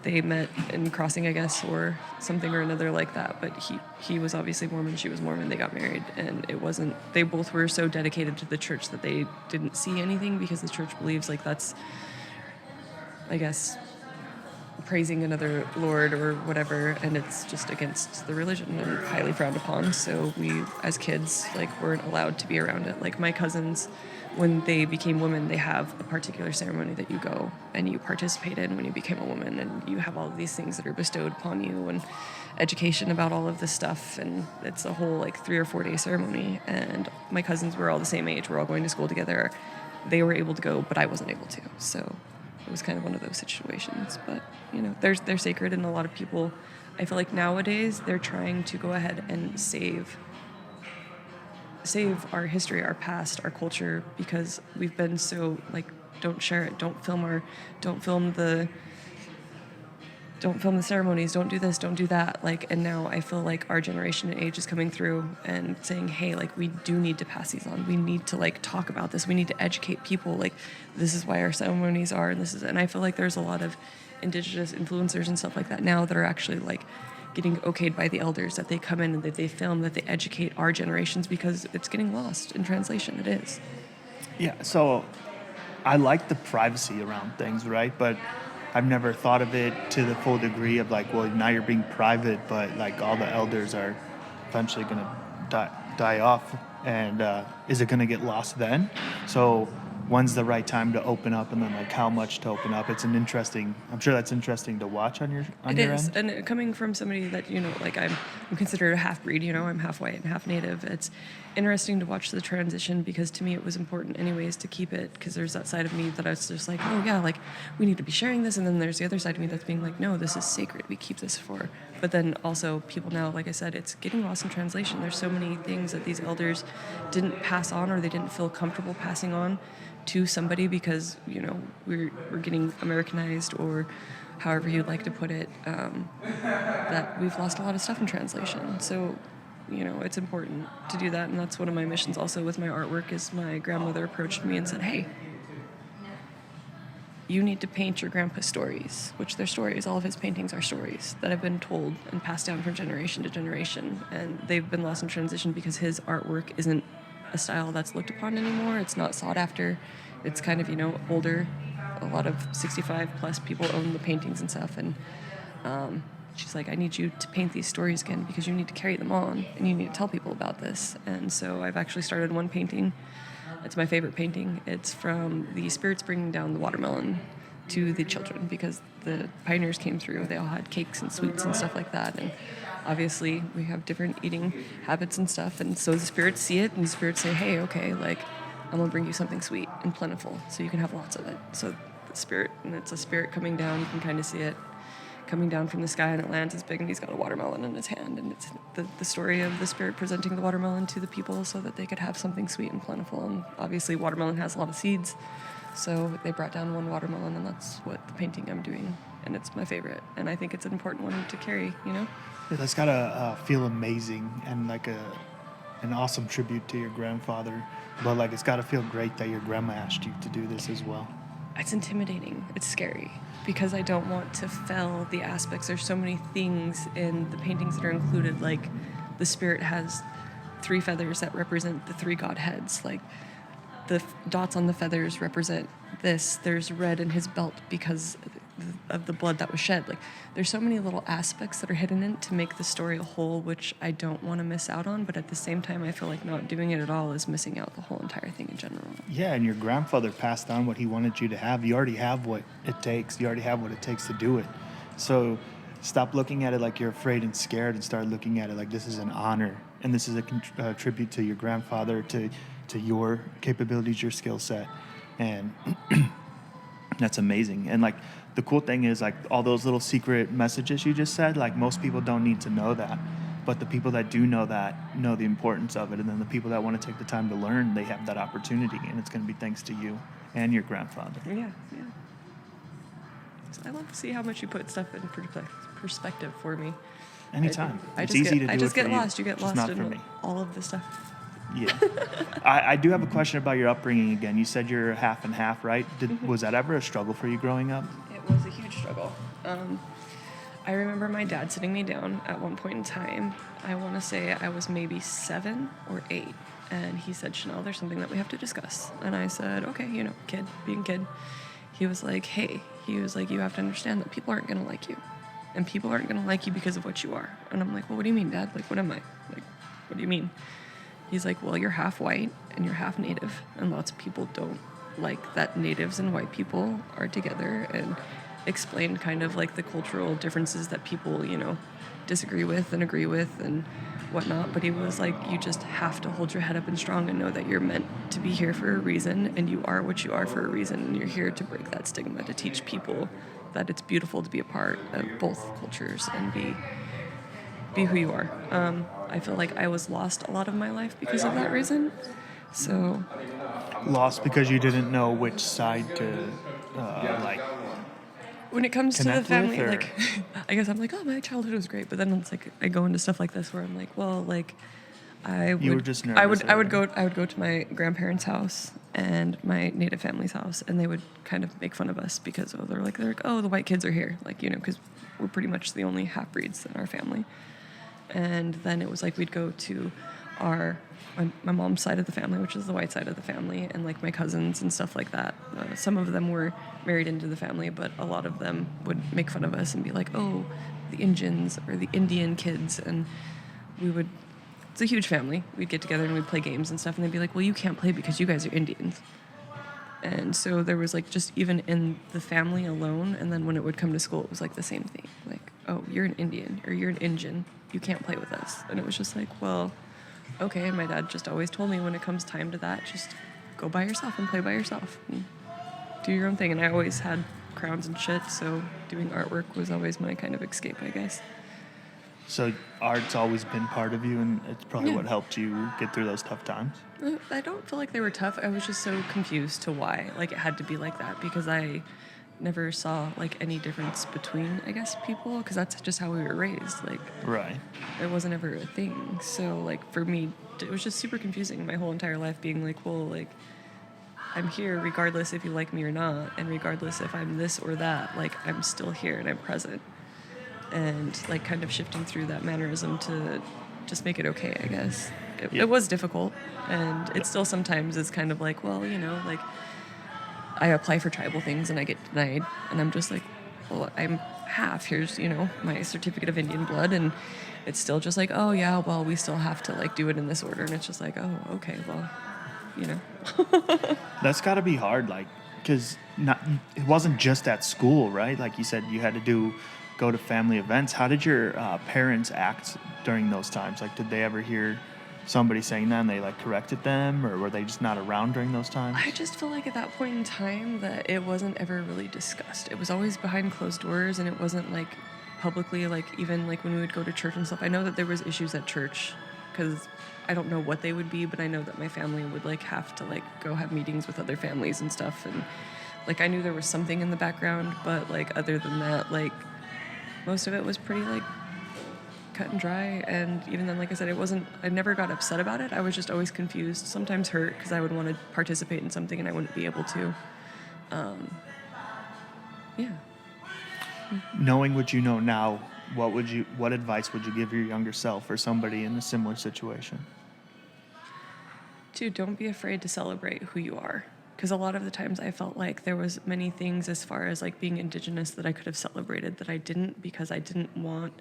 they met in crossing, I guess, or something or another like that. But he was obviously Mormon, she was Mormon. They got married, and it wasn't. They both were so dedicated to the church that they didn't see anything because the church believes like that's, I guess, praising another lord or whatever, and it's just against the religion and highly frowned upon. So we, as kids, like weren't allowed to be around it. Like my cousins, when they became women, they have a particular ceremony that you go and you participate in when you became a woman, and you have all of these things that are bestowed upon you and education about all of this stuff, and it's a whole like 3 or 4 day ceremony. And my cousins were all the same age, we're all going to school together. They were able to go, but I wasn't able to. So it was kind of one of those situations. But they're sacred, and a lot of people, I feel like nowadays they're trying to go ahead and save our history, our past, our culture, because we've been so like, don't share it, don't film the ceremonies, don't do this, don't do that. Like, and now I feel like our generation and age is coming through and saying, hey, like we do need to pass these on. We need to like talk about this. We need to educate people. Like, this is why our ceremonies are, and I feel like there's a lot of indigenous influencers and stuff like that now that are actually like getting okayed by the elders, that they come in and that they film, that they educate our generations, because it's getting lost in translation. It is. Yeah, so I like the privacy around things, right? But I've never thought of it to the full degree of like, well, now you're being private, but like all the elders are eventually going to die off, and is it going to get lost then? So when's the right time to open up, and then like how much to open up? I'm sure that's interesting to watch on your It is, end. and coming from somebody that, like I'm considered a half-breed, I'm half white and half native, it's interesting to watch the transition, because to me it was important anyways to keep it, because there's that side of me that I was just like, oh yeah, like we need to be sharing this, and then there's the other side of me that's being like, no, this is sacred, we keep this for. But then also people now, like I said, it's getting lost in translation. There's so many things that these elders didn't pass on, or they didn't feel comfortable passing on to somebody, because we're getting Americanized, or however you'd like to put it, that we've lost a lot of stuff in translation. So, it's important to do that, and that's one of my missions also with my artwork is my grandmother approached me and said, hey, you need to paint your grandpa's stories, which they're stories. All of his paintings are stories that have been told and passed down from generation to generation, and they've been lost in transition because his artwork isn't a style that's looked upon anymore. It's not sought after. It's kind of, older. A lot of 65 plus people own the paintings and stuff, and she's like, I need you to paint these stories again because you need to carry them on and you need to tell people about this. And so I've actually started one painting. It's my favorite painting. It's from the spirits bringing down the watermelon to the children because the pioneers came through. They all had cakes and sweets and stuff like that. And obviously we have different eating habits and stuff. And so the spirits see it and the spirits say, hey, okay, like I'm gonna bring you something sweet and plentiful so you can have lots of it. So the spirit, and it's a spirit coming down, you can kind of see it coming down from the sky, and it lands as big, and he's got a watermelon in his hand, and it's the story of the spirit presenting the watermelon to the people so that they could have something sweet and plentiful. And obviously watermelon has a lot of seeds, so they brought down one watermelon, and that's what the painting I'm doing, and it's my favorite, and I think it's an important one to carry, Yeah, that's gotta feel amazing and like an awesome tribute to your grandfather, but like it's gotta feel great that your grandma asked you to do this as well. It's intimidating. It's scary because I don't want to fail the aspects. There's so many things in the paintings that are included. Like the spirit has 3 feathers that represent the 3 godheads. Like the dots on the feathers represent this. There's red in his belt because of the blood that was shed. Like there's so many little aspects that are hidden in it to make the story a whole, which I don't want to miss out on. But at the same time, I feel like not doing it at all is missing out the whole entire thing in general. Yeah, and your grandfather passed on what he wanted you to have. You already have what it takes. You already have what it takes to do it. So stop looking at it like you're afraid and scared and start looking at it like this is an honor. And this is a tribute to your grandfather, to your capabilities, your skill set. And that's amazing. And like the cool thing is like all those little secret messages you just said, like most people don't need to know that. But the people that do know that know the importance of it. And then the people that want to take the time to learn, they have that opportunity. And it's going to be thanks to you and your grandfather. Yeah. So I love to see how much you put stuff in perspective for me. Anytime. I just get lost. You get lost not for in me. all of the stuff. Yeah. I do have a question about your upbringing again. You said you're half and half, right? Was that ever a struggle for you growing up? It was a huge struggle. I remember my dad sitting me down at one point in time. I want to say I was maybe 7 or 8. And he said, Chanel, there's something that we have to discuss. And I said, okay, kid, being kid. He was like, hey, you have to understand that people aren't going to like you. And people aren't going to like you because of what you are. And I'm like, well, what do you mean, Dad? Like, what am I? Like, what do you mean? He's like, well, you're half white and you're half native. And lots of people don't like that natives and white people are together, and explained kind of like the cultural differences that people, disagree with and agree with and whatnot. But he was like, you just have to hold your head up and strong and know that you're meant to be here for a reason, and you are what you are for a reason. And you're here to break that stigma, to teach people that it's beautiful to be a part of both cultures and be who you are. I feel like I was lost a lot of my life because of that reason. So Lost because you didn't know which side to like. When it comes to the Connect family, with, or- like, I guess I'm like, oh, my childhood was great. But then it's like I go into stuff like this where I'm like, well, like, You were just nervous I would go to my grandparents' house and my native family's house, and they would kind of make fun of us because they're like, oh, the white kids are here, like, because we're pretty much the only half breeds in our family. And then it was like we'd go to my mom's side of the family, which is the white side of the family, and like my cousins and stuff like that. Some of them were married into the family, but a lot of them would make fun of us and be like, oh, the Indians or the Indian kids. And it's a huge family. We'd get together and we'd play games and stuff, and they'd be like, well, you can't play because you guys are Indians. And so there was like just even in the family alone, and then when it would come to school, it was like the same thing. Like, oh, you're an Indian or you're an Injun. You can't play with us. And it was just like, well, okay. And my dad just always told me when it comes time to that, just go by yourself and play by yourself and do your own thing. And I always had crowns and shit, so doing artwork was always my kind of escape, I guess. So art's always been part of you, and it's probably what helped you get through those tough times? I don't feel like they were tough. I was just so confused to why. Like, it had to be like that, because I never saw like any difference between, I guess, people, because that's just how we were raised. Like, Right. it wasn't ever a thing. So like for me, it was just super confusing my whole entire life, being like, well, like, I'm here regardless if you like me or not, and regardless if I'm this or that, like, I'm still here and I'm present. And like kind of shifting through that mannerism to just make it okay, I guess. It was difficult, and it still sometimes is kind of like, well, you know, like, I apply for tribal things and I get denied, and I'm just like, well, I'm half. Here's, you know, my certificate of Indian blood, and it's still just like, oh yeah, well, we still have to like do it in this order, and it's just like, oh, okay, well, you know. That's got to be hard, like, because it wasn't just at school, right? Like you said, you had to go to family events. How did your parents act during those times? Like, did they ever hear somebody saying that and they like corrected them, or were they just not around during those times? I just feel like at that point in time that it wasn't ever really discussed. It was always behind closed doors, and it wasn't like publicly, like even like when we would go to church and stuff. I know that there was issues at church, because I don't know what they would be, but I know that my family would like have to like go have meetings with other families and stuff, and like I knew there was something in the background, but like other than that, like most of it was pretty like cut and dry. And even then, like I said, I never got upset about it. I was just always confused, sometimes hurt, because I would want to participate in something and I wouldn't be able to. Yeah. Knowing what you know now, what advice would you give your younger self or somebody in a similar situation? Two, don't be afraid to celebrate who you are. Because a lot of the times I felt like there was many things as far as like being Indigenous that I could have celebrated that I didn't, because I didn't want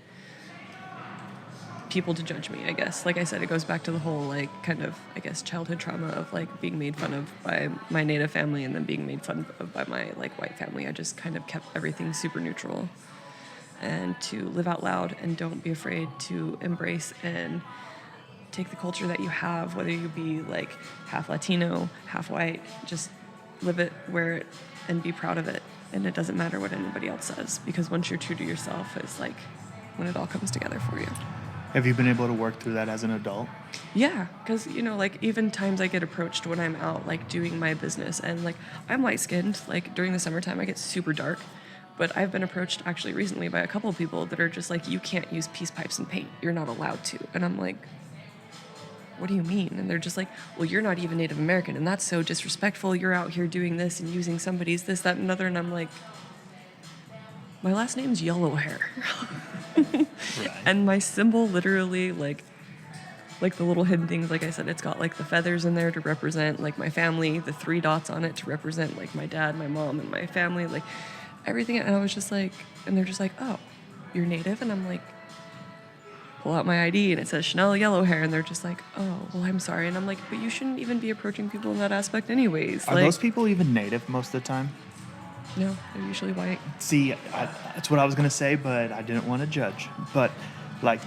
people to judge me, I guess. Like I said, it goes back to the whole like kind of, I guess, childhood trauma of like being made fun of by my Native family and then being made fun of by my like white family. I just kind of kept everything super neutral, and to live out loud and don't be afraid to embrace and take the culture that you have, whether you be like half Latino, half white, just live it, wear it, and be proud of it. And it doesn't matter what anybody else says, because once you're true to yourself, it's like when it all comes together for you. Have you been able to work through that as an adult? Yeah, because, you know, like even times I get approached when I'm out like doing my business, and like I'm light skinned, like during the summertime I get super dark. But I've been approached actually recently by a couple of people that are just like, you can't use peace pipes and paint. You're not allowed to. And I'm like, what do you mean? And they're just like, well, you're not even Native American, and that's so disrespectful. You're out here doing this and using somebody's this, that, and another. And I'm like, my last name's Yellowhair. Right. And my symbol literally, like the little hidden things, like I said, it's got like the feathers in there to represent like my family, the 3 dots on it to represent like my dad, my mom, and my family, like everything. And I was just like, and they're just like, oh, you're Native? And I'm like, pull out my ID and it says Chanel Yellowhair, and they're just like, oh, well, I'm sorry. And I'm like, but you shouldn't even be approaching people in that aspect anyways. Are like, those people even Native most of the time? No, they're usually white. See, that's what I was going to say, but I didn't want to judge. But, like,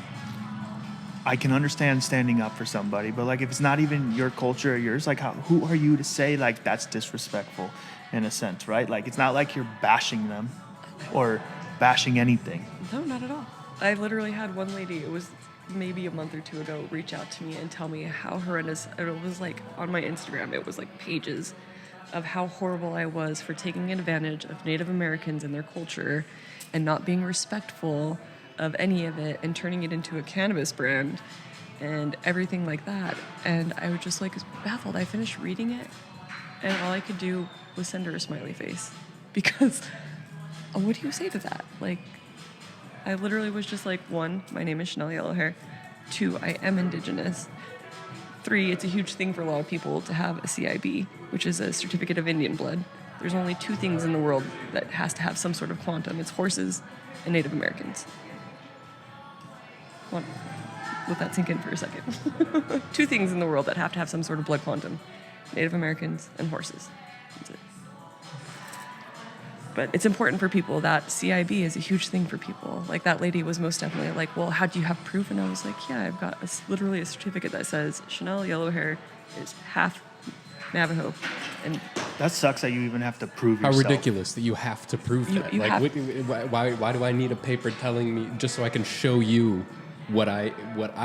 I can understand standing up for somebody, but, like, if it's not even your culture or yours, like, who are you to say, like, that's disrespectful in a sense, right? Like, it's not like you're bashing them or bashing anything. No, not at all. I literally had one lady, it was maybe a month or 2 ago, reach out to me and tell me how horrendous, it was like on my Instagram, it was like pages of how horrible I was for taking advantage of Native Americans and their culture and not being respectful of any of it and turning it into a cannabis brand and everything like that. And I was just like baffled. I finished reading it and all I could do was send her a smiley face, because what do you say to that? Like, I literally was just like, 1, my name is Chanel Yellowhair. 2, I am Indigenous. 3, it's a huge thing for a lot of people to have a CIB, which is a certificate of Indian blood. There's only 2 things in the world that has to have some sort of quantum. It's horses and Native Americans. Let that sink in for a second. 2 things in the world that have to have some sort of blood quantum. Native Americans and horses. That's it. But it's important for people. That CIB is a huge thing for people. Like, that lady was most definitely like, well, how do you have proof? And I was like, yeah, I've got literally a certificate that says Chanel Yellowhair is half Navajo. And That sucks that you even have to prove How yourself. ridiculous that you have to prove that. you Like, have- why do I need a paper telling me just so I can show you what I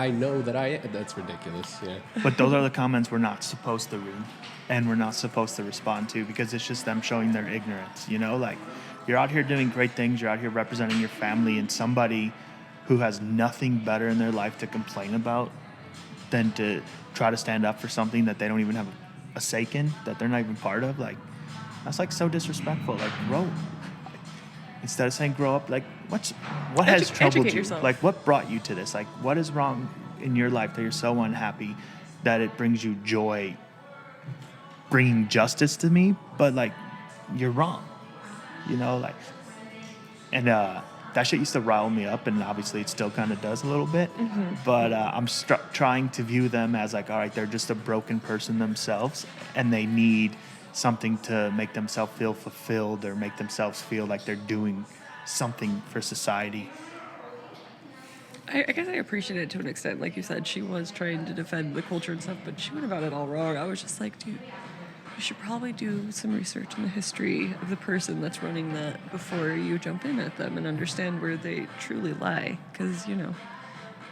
know that I? That's ridiculous. Yeah. But those are the comments we're not supposed to read and we're not supposed to respond to, because it's just them showing their ignorance, you know? Like, you're out here doing great things. You're out here representing your family, and somebody who has nothing better in their life to complain about than to try to stand up for something that they don't even have a stake in, that they're not even part of. Like, that's like so disrespectful. Like, grow. Instead of saying grow up, like, what has troubled you? Yourself. Like, what brought you to this? Like, what is wrong in your life that you're so unhappy that it brings you joy bringing justice to me? But, like, you're wrong. You know, like, and that shit used to rile me up, and obviously it still kind of does a little bit. But I'm trying to view them as, like, all right, they're just a broken person themselves, and they need something to make themselves feel fulfilled or make themselves feel like they're doing something for society. I guess I appreciate it to an extent. Like you said, she was trying to defend the culture and stuff, but she went about it all wrong. I was just like, dude, you should probably do some research in the history of the person that's running that before you jump in at them and understand where they truly lie. Because, you know,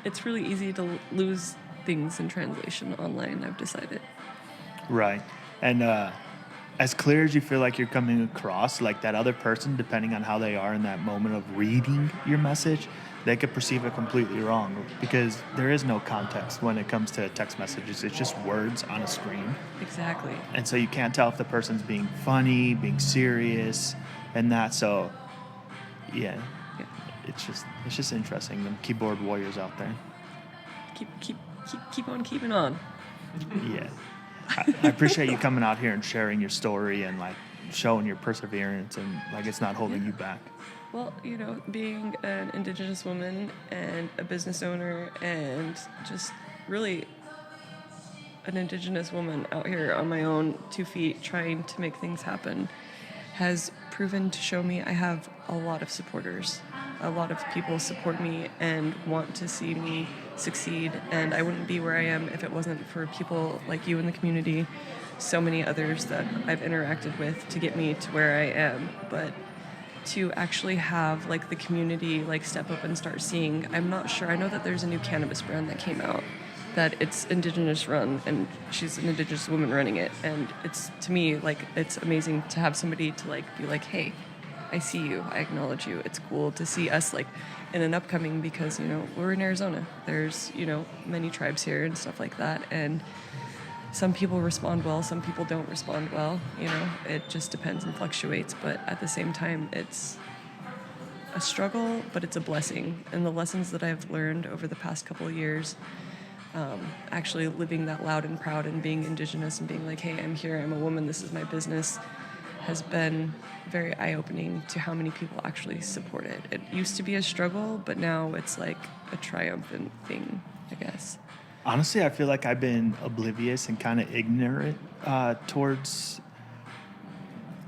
it's really easy to lose things in translation online, I've decided. Right. And as clear as you feel like you're coming across, like that other person, depending on how they are in that moment of reading your message, they could perceive it completely wrong, because there is no context when it comes to text messages. It's just words on a screen. Exactly. And so you can't tell if the person's being funny, being serious, and that. So, yeah. It's just interesting. Them keyboard warriors out there. Keep on keeping on. Yeah. I appreciate you coming out here and sharing your story and, like, showing your perseverance, and, like, it's not holding you back. Well, you know, being an Indigenous woman and a business owner and just really an Indigenous woman out here on my own 2 feet trying to make things happen has proven to show me I have a lot of supporters. A lot of people support me and want to see me succeed, and I wouldn't be where I am if it wasn't for people like you in the community, so many others that I've interacted with to get me to where I am. But to actually have, like, the community, like, step up and start seeing, I'm not sure, I know that there's a new cannabis brand that came out that it's Indigenous run, and she's an Indigenous woman running it, and it's, to me, like, it's amazing to have somebody to, like, be like, hey, I see you, I acknowledge you. It's cool to see us, like, in an upcoming, because, you know, we're in Arizona, there's, you know, many tribes here and stuff like that, and some people respond well, some people don't respond well, you know, it just depends and fluctuates, but at the same time, it's a struggle, but it's a blessing. And the lessons that I've learned over the past couple of years, actually living that loud and proud and being Indigenous and being like, hey, I'm here, I'm a woman, this is my business, has been very eye-opening to how many people actually support it. It used to be a struggle, but now it's like a triumphant thing, I guess. Honestly, I feel like I've been oblivious and kind of ignorant towards.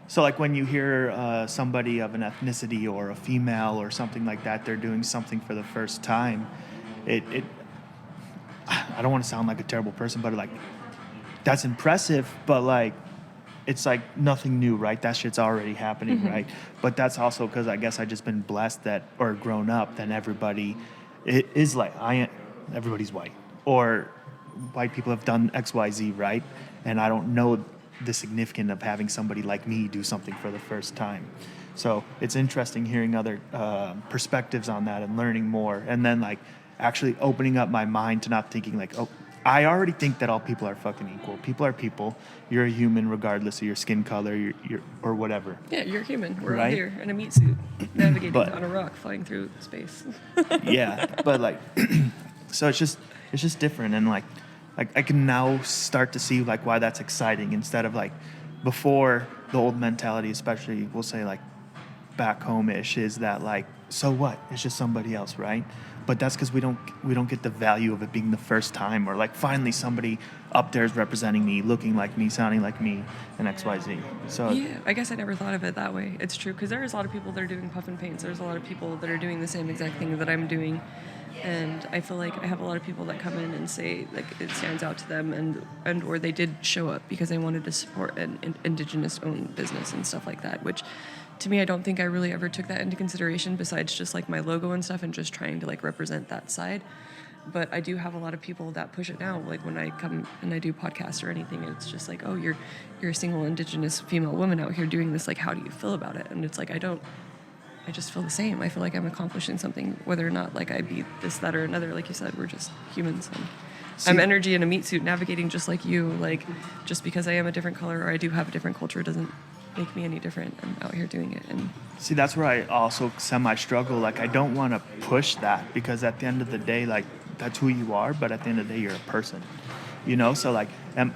So, like, when you hear somebody of an ethnicity or a female or something like that, they're doing something for the first time, I don't want to sound like a terrible person, but, like, that's impressive, but, like, it's like nothing new, right? That shit's already happening, right? But that's also because I guess I just been blessed that, or grown up, then everybody is like, everybody's white. Or white people have done X, Y, Z, right? And I don't know the significance of having somebody like me do something for the first time. So it's interesting hearing other perspectives on that and learning more. And then, like, actually opening up my mind to not thinking like, oh, I already think that all people are fucking equal. People are people. You're a human regardless of your skin color, your or whatever. Yeah, you're human. We're all Right? here in a meat suit, navigating on a rock, flying through space. Yeah, but, like, so it's just different, and like I can now start to see, like, why that's exciting, instead of, like, before, the old mentality, especially we'll say, like, back home-ish, is that, like, so what? It's just somebody else, right? But that's because we don't get the value of it being the first time, or, like, finally somebody up there is representing me, looking like me, sounding like me, and XYZ. So yeah, I guess I never thought of it that way. It's true, because there's a lot of people that are doing puff and paints. There's a lot of people that are doing the same exact thing that I'm doing. And I feel like I have a lot of people that come in and say, like, it stands out to them, and or they did show up because they wanted to support an Indigenous-owned business and stuff like that, which, to me, I don't think I really ever took that into consideration, besides just, like, my logo and stuff and just trying to, like, represent that side. But I do have a lot of people that push it now. Like when I come and I do podcasts or anything, it's just like, oh, you're a single Indigenous female woman out here doing this. Like, how do you feel about it? And it's like, I just feel the same. I feel like I'm accomplishing something, whether or not like I be this, that, or another. Like you said, we're just humans. And I'm energy in a meat suit navigating just like you. Like, just because I am a different color or I do have a different culture doesn't make me any different. I'm out here doing it. And See, that's where I also semi-struggle. Like, I don't want to push that because at the end of the day, like, that's who you are, but at the end of the day, you're a person, you know? So, like, I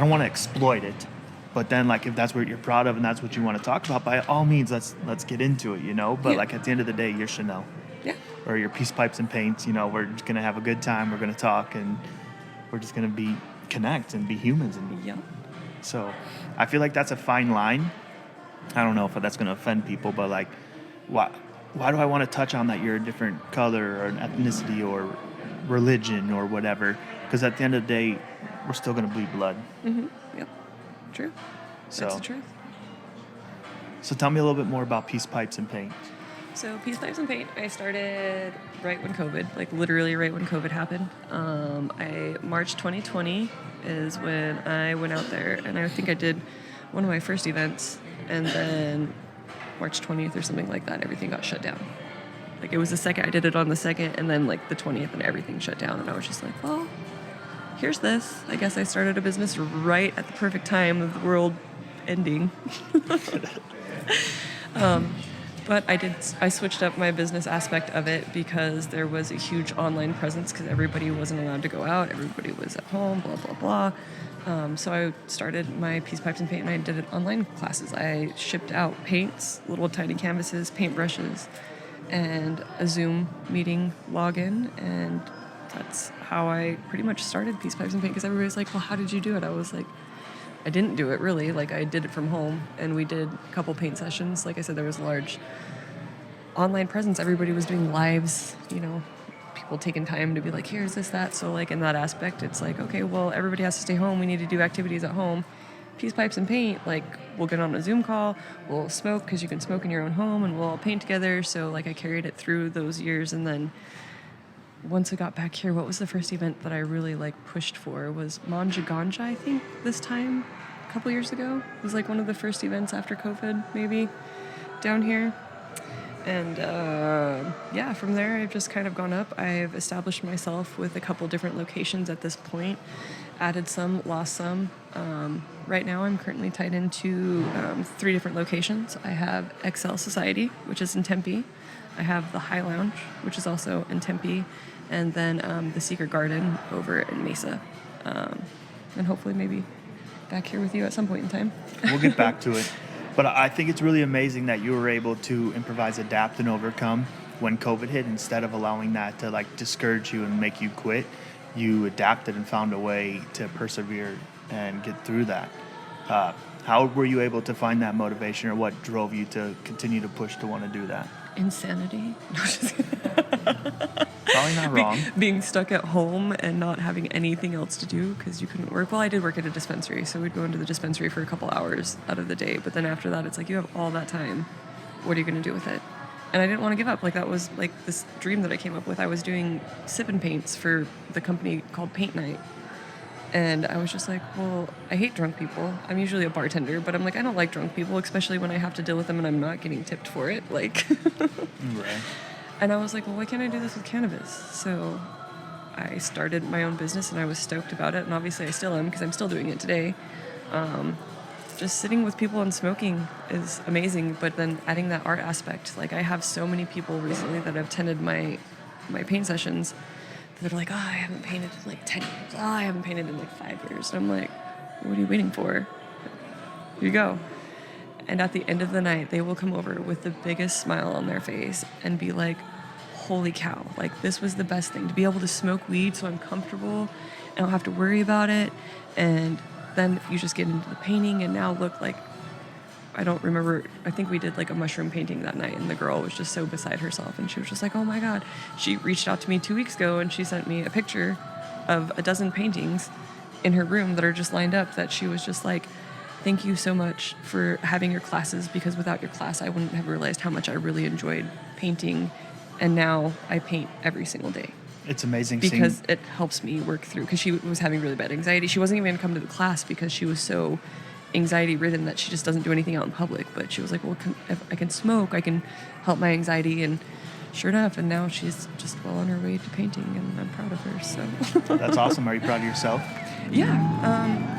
don't want to exploit it, but then, like, if that's what you're proud of and that's what you want to talk about, by all means, let's get into it, you know? But, like, at the end of the day, you're Chanel. Yeah. Or your Peace Pipes and Paints, you know, we're just going to have a good time, we're going to talk, and we're just going to connect and be humans. And yeah. So I feel like that's a fine line. I don't know if that's going to offend people, but, like, why do I want to touch on that you're a different color or an ethnicity or religion or whatever? Because at the end of the day, we're still going to bleed blood. Mm-hmm. Yep. True. So, that's the truth. So tell me a little bit more about Peace Pipes and Paint. So Peace Pipes and Paint, I started right when COVID, like literally right when COVID happened. March 2020 is when I went out there, and I think I did one of my first events, and then March 20th or something like that, everything got shut down. Like, it was the second, I did it on the 2nd, and then like the 20th and everything shut down, and I was just like, well, here's this. I guess I started a business right at the perfect time of the world ending. But I switched up my business aspect of it because there was a huge online presence because everybody wasn't allowed to go out. Everybody was at home, blah, blah, blah. So I started my Peace Pipes and Paint, and I did it online classes. I shipped out paints, little tiny canvases, paintbrushes, and a Zoom meeting login. And that's how I pretty much started Peace Pipes and Paint, because everybody's like, well, how did you do it? I was like, I didn't do it really. Like, I did it from home, and we did a couple paint sessions. Like I said, there was a large online presence. Everybody was doing lives, you know, people taking time to be like, here's this, that. So, like, in that aspect, it's like, okay, well, everybody has to stay home. We need to do activities at home. Peace Pipes and Paint, like, we'll get on a Zoom call, we'll smoke, because you can smoke in your own home, and we'll all paint together. So, like, I carried it through those years. And then once I got back here, what was the first event that I really, like, pushed for? Was Manja Ganja, I think, this time, a couple years ago. It was, like, one of the first events after COVID, maybe, down here. And, yeah, from there, I've just kind of gone up. I've established myself with a couple different locations at this point, added some, lost some. Right now, I'm currently tied into 3 different locations. I have XL Society, which is in Tempe. I have the High Lounge, which is also in Tempe. And then the Secret Garden over in Mesa. And hopefully maybe back here with you at some point in time. We'll get back to it. But I think it's really amazing that you were able to improvise, adapt, and overcome when COVID hit. Instead of allowing that to, like, discourage you and make you quit, you adapted and found a way to persevere and get through that. How were you able to find that motivation, or what drove you to continue to push to want to do that? Insanity. No, just Probably not wrong. Being stuck at home and not having anything else to do because you couldn't work. Well, I did work at a dispensary, so we'd go into the dispensary for a couple hours out of the day. But then after that, it's like, you have all that time. What are you going to do with it? And I didn't want to give up. Like, that was like this dream that I came up with. I was doing sip and paints for the company called Paint Night. And I was just like, well, I hate drunk people. I'm usually a bartender, but I'm like, I don't like drunk people, especially when I have to deal with them and I'm not getting tipped for it. Like, Right. And I was like, well, why can't I do this with cannabis? So I started my own business, and I was stoked about it. And obviously I still am, because I'm still doing it today. Just sitting with people and smoking is amazing. But then adding that art aspect, like, I have so many people recently that have attended my paint sessions that are like, oh, I haven't painted in like 10 years. Oh, I haven't painted in like 5 years. And I'm like, what are you waiting for? Here you go. And at the end of the night, they will come over with the biggest smile on their face and be like, holy cow, like, this was the best thing, to be able to smoke weed so I'm comfortable and I don't have to worry about it. And then you just get into the painting, and now look, like, I don't remember, I think we did like a mushroom painting that night, and the girl was just so beside herself, and she was just like, oh my God. She reached out to me 2 weeks ago, and she sent me a picture of a dozen paintings in her room that are just lined up, that she was just like, thank you so much for having your classes, because without your class, I wouldn't have realized how much I really enjoyed painting, and now I paint every single day. It's amazing because seeing. it helps me work through, because she was having really bad anxiety. She wasn't even going to come to the class because she was so anxiety ridden that she just doesn't do anything out in public. But she was like, well, if I can smoke, I can help my anxiety. And sure enough, and now she's just well on her way to painting, and I'm proud of her. So That's awesome. Are you proud of yourself? Yeah.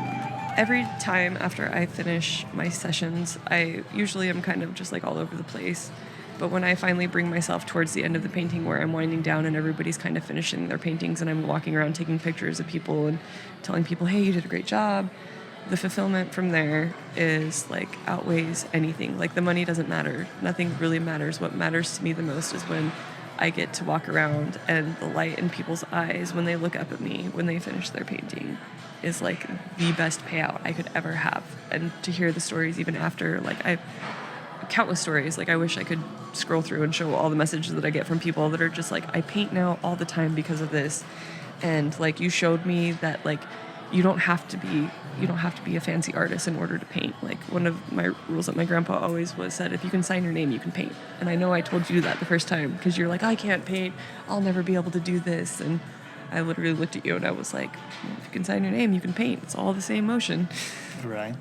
Every time after I finish my sessions, I usually am kind of just like all over the place. But when I finally bring myself towards the end of the painting where I'm winding down and everybody's kind of finishing their paintings and I'm walking around taking pictures of people and telling people, hey, you did a great job, the fulfillment from there is like outweighs anything. Like the money doesn't matter. Nothing really matters. What matters to me the most is when I get to walk around and the light in people's eyes when they look up at me, when they finish their painting, is like the best payout I could ever have. And to hear the stories even after, like countless stories. Like I wish I could scroll through and show all the messages that I get from people that are just like, I paint now all the time because of this. And like you showed me that like you don't have to be a fancy artist in order to paint. Like one of my rules that my grandpa always was said, if you can sign your name, you can paint. And I know I told you that the first time because you're like, I can't paint. I'll never be able to do this. And I literally looked at you and I was like, well, if you can sign your name, you can paint. It's all the same motion. Right.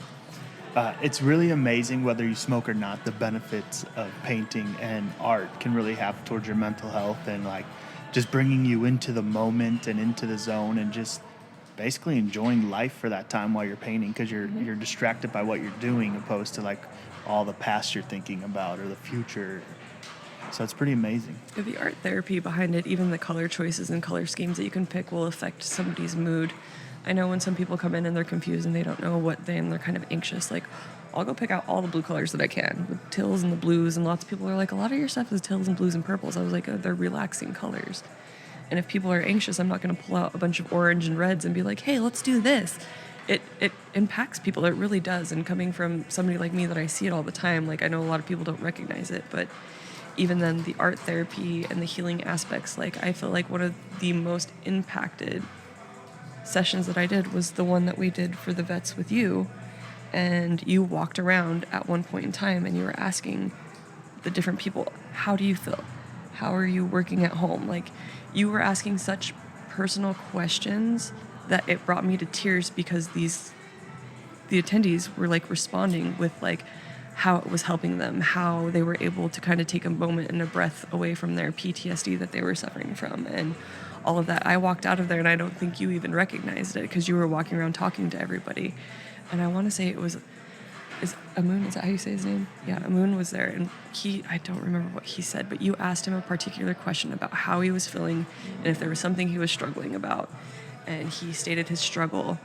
It's really amazing, whether you smoke or not, the benefits of painting and art can really have towards your mental health and like just bringing you into the moment and into the zone and just basically enjoying life for that time while you're painting, because you're distracted by what you're doing opposed to like all the past you're thinking about or the future. So it's pretty amazing. The art therapy behind it, even the color choices and color schemes that you can pick will affect somebody's mood. I know when some people come in and they're confused and they don't know and they're kind of anxious, like I'll go pick out all the blue colors that I can, the teals and the blues, and lots of people are like, a lot of your stuff is teals and blues and purples. I was like, oh, they're relaxing colors. And if people are anxious, I'm not going to pull out a bunch of orange and reds and be like, hey, let's do this. It impacts people. It really does. And coming from somebody like me that I see it all the time, like I know a lot of people don't recognize it, but even then the art therapy and the healing aspects, like I feel like one of the most impacted sessions that I did was the one that we did for the vets with you. And you walked around at one point in time and you were asking the different people, how do you feel? How are you working at home? Like you were asking such personal questions that it brought me to tears, because the attendees were like responding with like how it was helping them, how they were able to kind of take a moment and a breath away from their PTSD that they were suffering from, and all of that. I walked out of there and I don't think you even recognized it because you were walking around talking to everybody. And I want to say is Amun, is that how you say his name? Yeah, Amun was there, and I don't remember what he said, but you asked him a particular question about how he was feeling and if there was something he was struggling about. And he stated his struggle,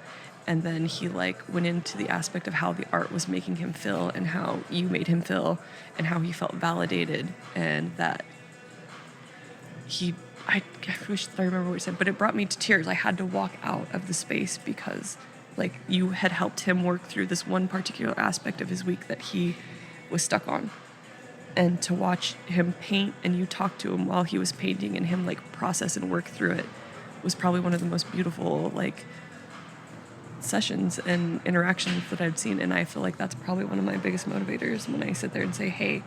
and then he like went into the aspect of how the art was making him feel and how you made him feel and how he felt validated, and that I wish that I remember what he said, but it brought me to tears. I had to walk out of the space because like you had helped him work through this one particular aspect of his week that he was stuck on. And to watch him paint and you talk to him while he was painting and him like process and work through it was probably one of the most beautiful like sessions and interactions that I've seen. And I feel like that's probably one of my biggest motivators when I sit there and say, hey,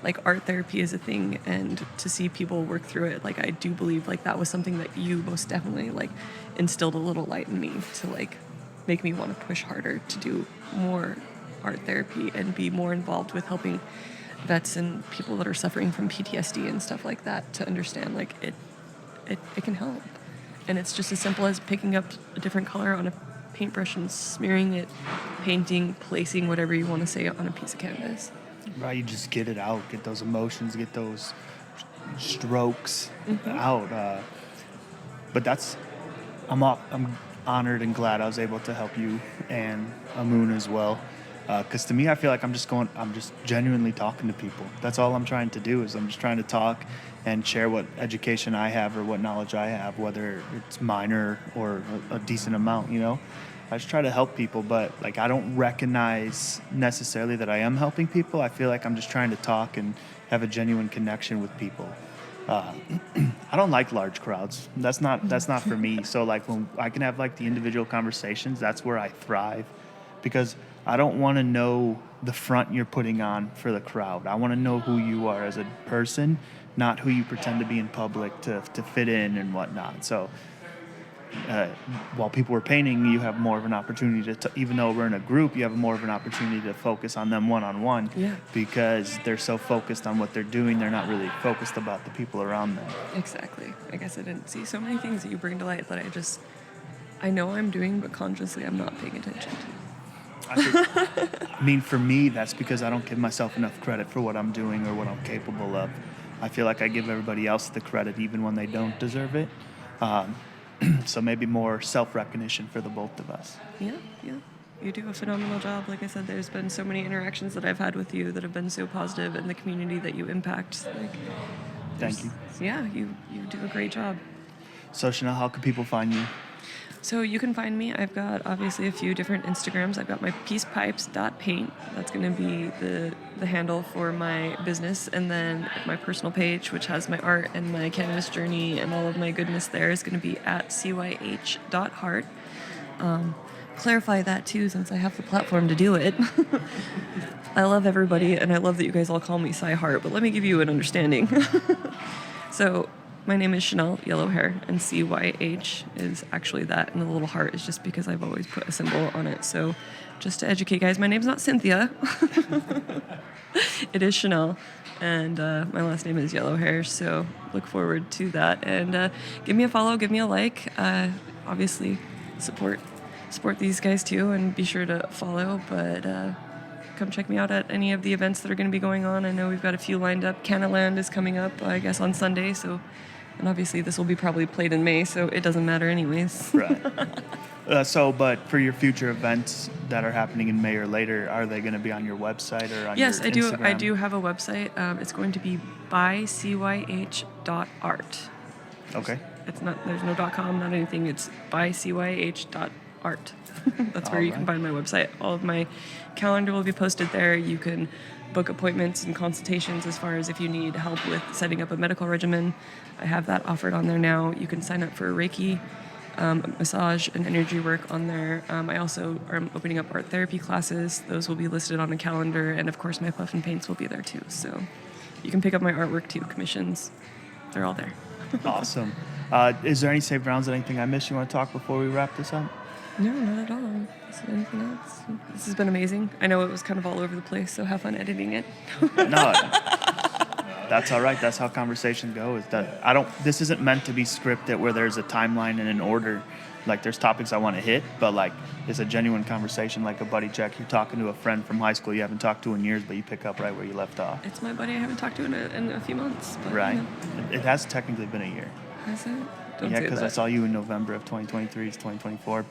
like art therapy is a thing, and to see people work through it, like I do believe like that was something that you most definitely like instilled a little light in me to like make me want to push harder to do more art therapy and be more involved with helping vets and people that are suffering from PTSD and stuff like that, to understand like it can help. And it's just as simple as picking up a different color on a paintbrush and smearing it, painting, placing whatever you want to say on a piece of canvas. Right, you just get it out, get those emotions, get those strokes out. But I'm honored and glad I was able to help you and Amun as well. Because to me, I feel like I'm just genuinely talking to people. That's all I'm trying to do, is I'm just trying to talk and share what education I have or what knowledge I have, whether it's minor or a decent amount, you know. I just try to help people, but like I don't recognize necessarily that I am helping people. I feel like I'm just trying to talk and have a genuine connection with people. I don't like large crowds. That's not for me. So like when I can have like the individual conversations, that's where I thrive. because I don't want to know the front you're putting on for the crowd. I want to know who you are as a person, not who you pretend to be in public to fit in and whatnot. So while people were painting, you have more of an opportunity to, even though we're in a group, you have more of an opportunity to focus on them one-on-one. Yeah. Because they're so focused on what they're doing, they're not really focused about the people around them. Exactly. I guess I didn't see so many things that you bring to light that I know I'm doing, but consciously I'm not paying attention to. I mean, for me, that's because I don't give myself enough credit for what I'm doing or what I'm capable of. I feel like I give everybody else the credit even when they don't deserve it. So maybe more self-recognition for the both of us. Yeah. You do a phenomenal job. Like I said, there's been so many interactions that I've had with you that have been so positive, and the community that you impact. Thank you. Yeah, you do a great job. So Chanel, how can people find you? So you can find me. I've got obviously a few different Instagrams. I've got my peacepipes.paint. That's going to be the handle for my business. And then my personal page, which has my art and my cannabis journey and all of my goodness there, is going to be at cyh.heart. Clarify that too, since I have the platform to do it. I love everybody, and I love that you guys all call me Cy Heart, but let me give you an understanding. So my name is Chanel Yellowhair, and CYH is actually that, and the little heart is just because I've always put a symbol on it. So just to educate guys, my name's not Cynthia. It is Chanel, and my last name is Yellowhair, so look forward to that. And give me a follow, give me a like. Obviously, support these guys too, and be sure to follow. But come check me out at any of the events that are going to be going on. I know we've got a few lined up. Cannaland is coming up, I guess, on Sunday, so... And obviously this will be probably played in May, so it doesn't matter anyways. Right. But for your future events that are happening in May or later, are they going to be on your website or on yes, your Instagram? Yes, Instagram? I do have a website. It's going to be bycyh.art. Okay. It's not. There's no .com, not anything. It's bycyh.art. That's where you can find my website. All of my calendar will be posted there. You can book appointments and consultations as far as if you need help with setting up a medical regimen. I have that offered on there now. You can sign up for Reiki, massage, and energy work on there. I also am opening up art therapy classes. Those will be listed on the calendar, and of course my puff and paints will be there too. So you can pick up my artwork too, commissions. They're all there. Awesome. Is there any safe rounds? Anything I missed you want to talk before we wrap this up? No, not at all. Is there anything else? This has been amazing. I know it was kind of all over the place, so have fun editing it. No, that's all right. That's how conversation goes. This isn't meant to be scripted where there's a timeline and an order. Like, there's topics I want to hit, but like, it's a genuine conversation, like a buddy check. You're talking to a friend from high school you haven't talked to in years, but you pick up right where you left off. It's my buddy I haven't talked to in a few months. But, right. You know. It has technically been a year. Has it? Don't yeah, say because that. I saw you in November of 2023. It's 2024.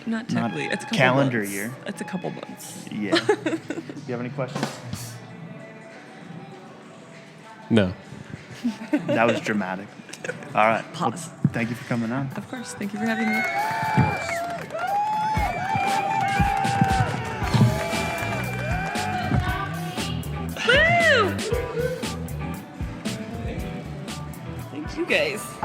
Not technically. It's a couple calendar months. year. It's a couple months. Yeah. Do you have any questions? No. That was dramatic. All right. Pause. Well, thank you for coming on. Of course. Thank you for having me. Woo! Thank you guys.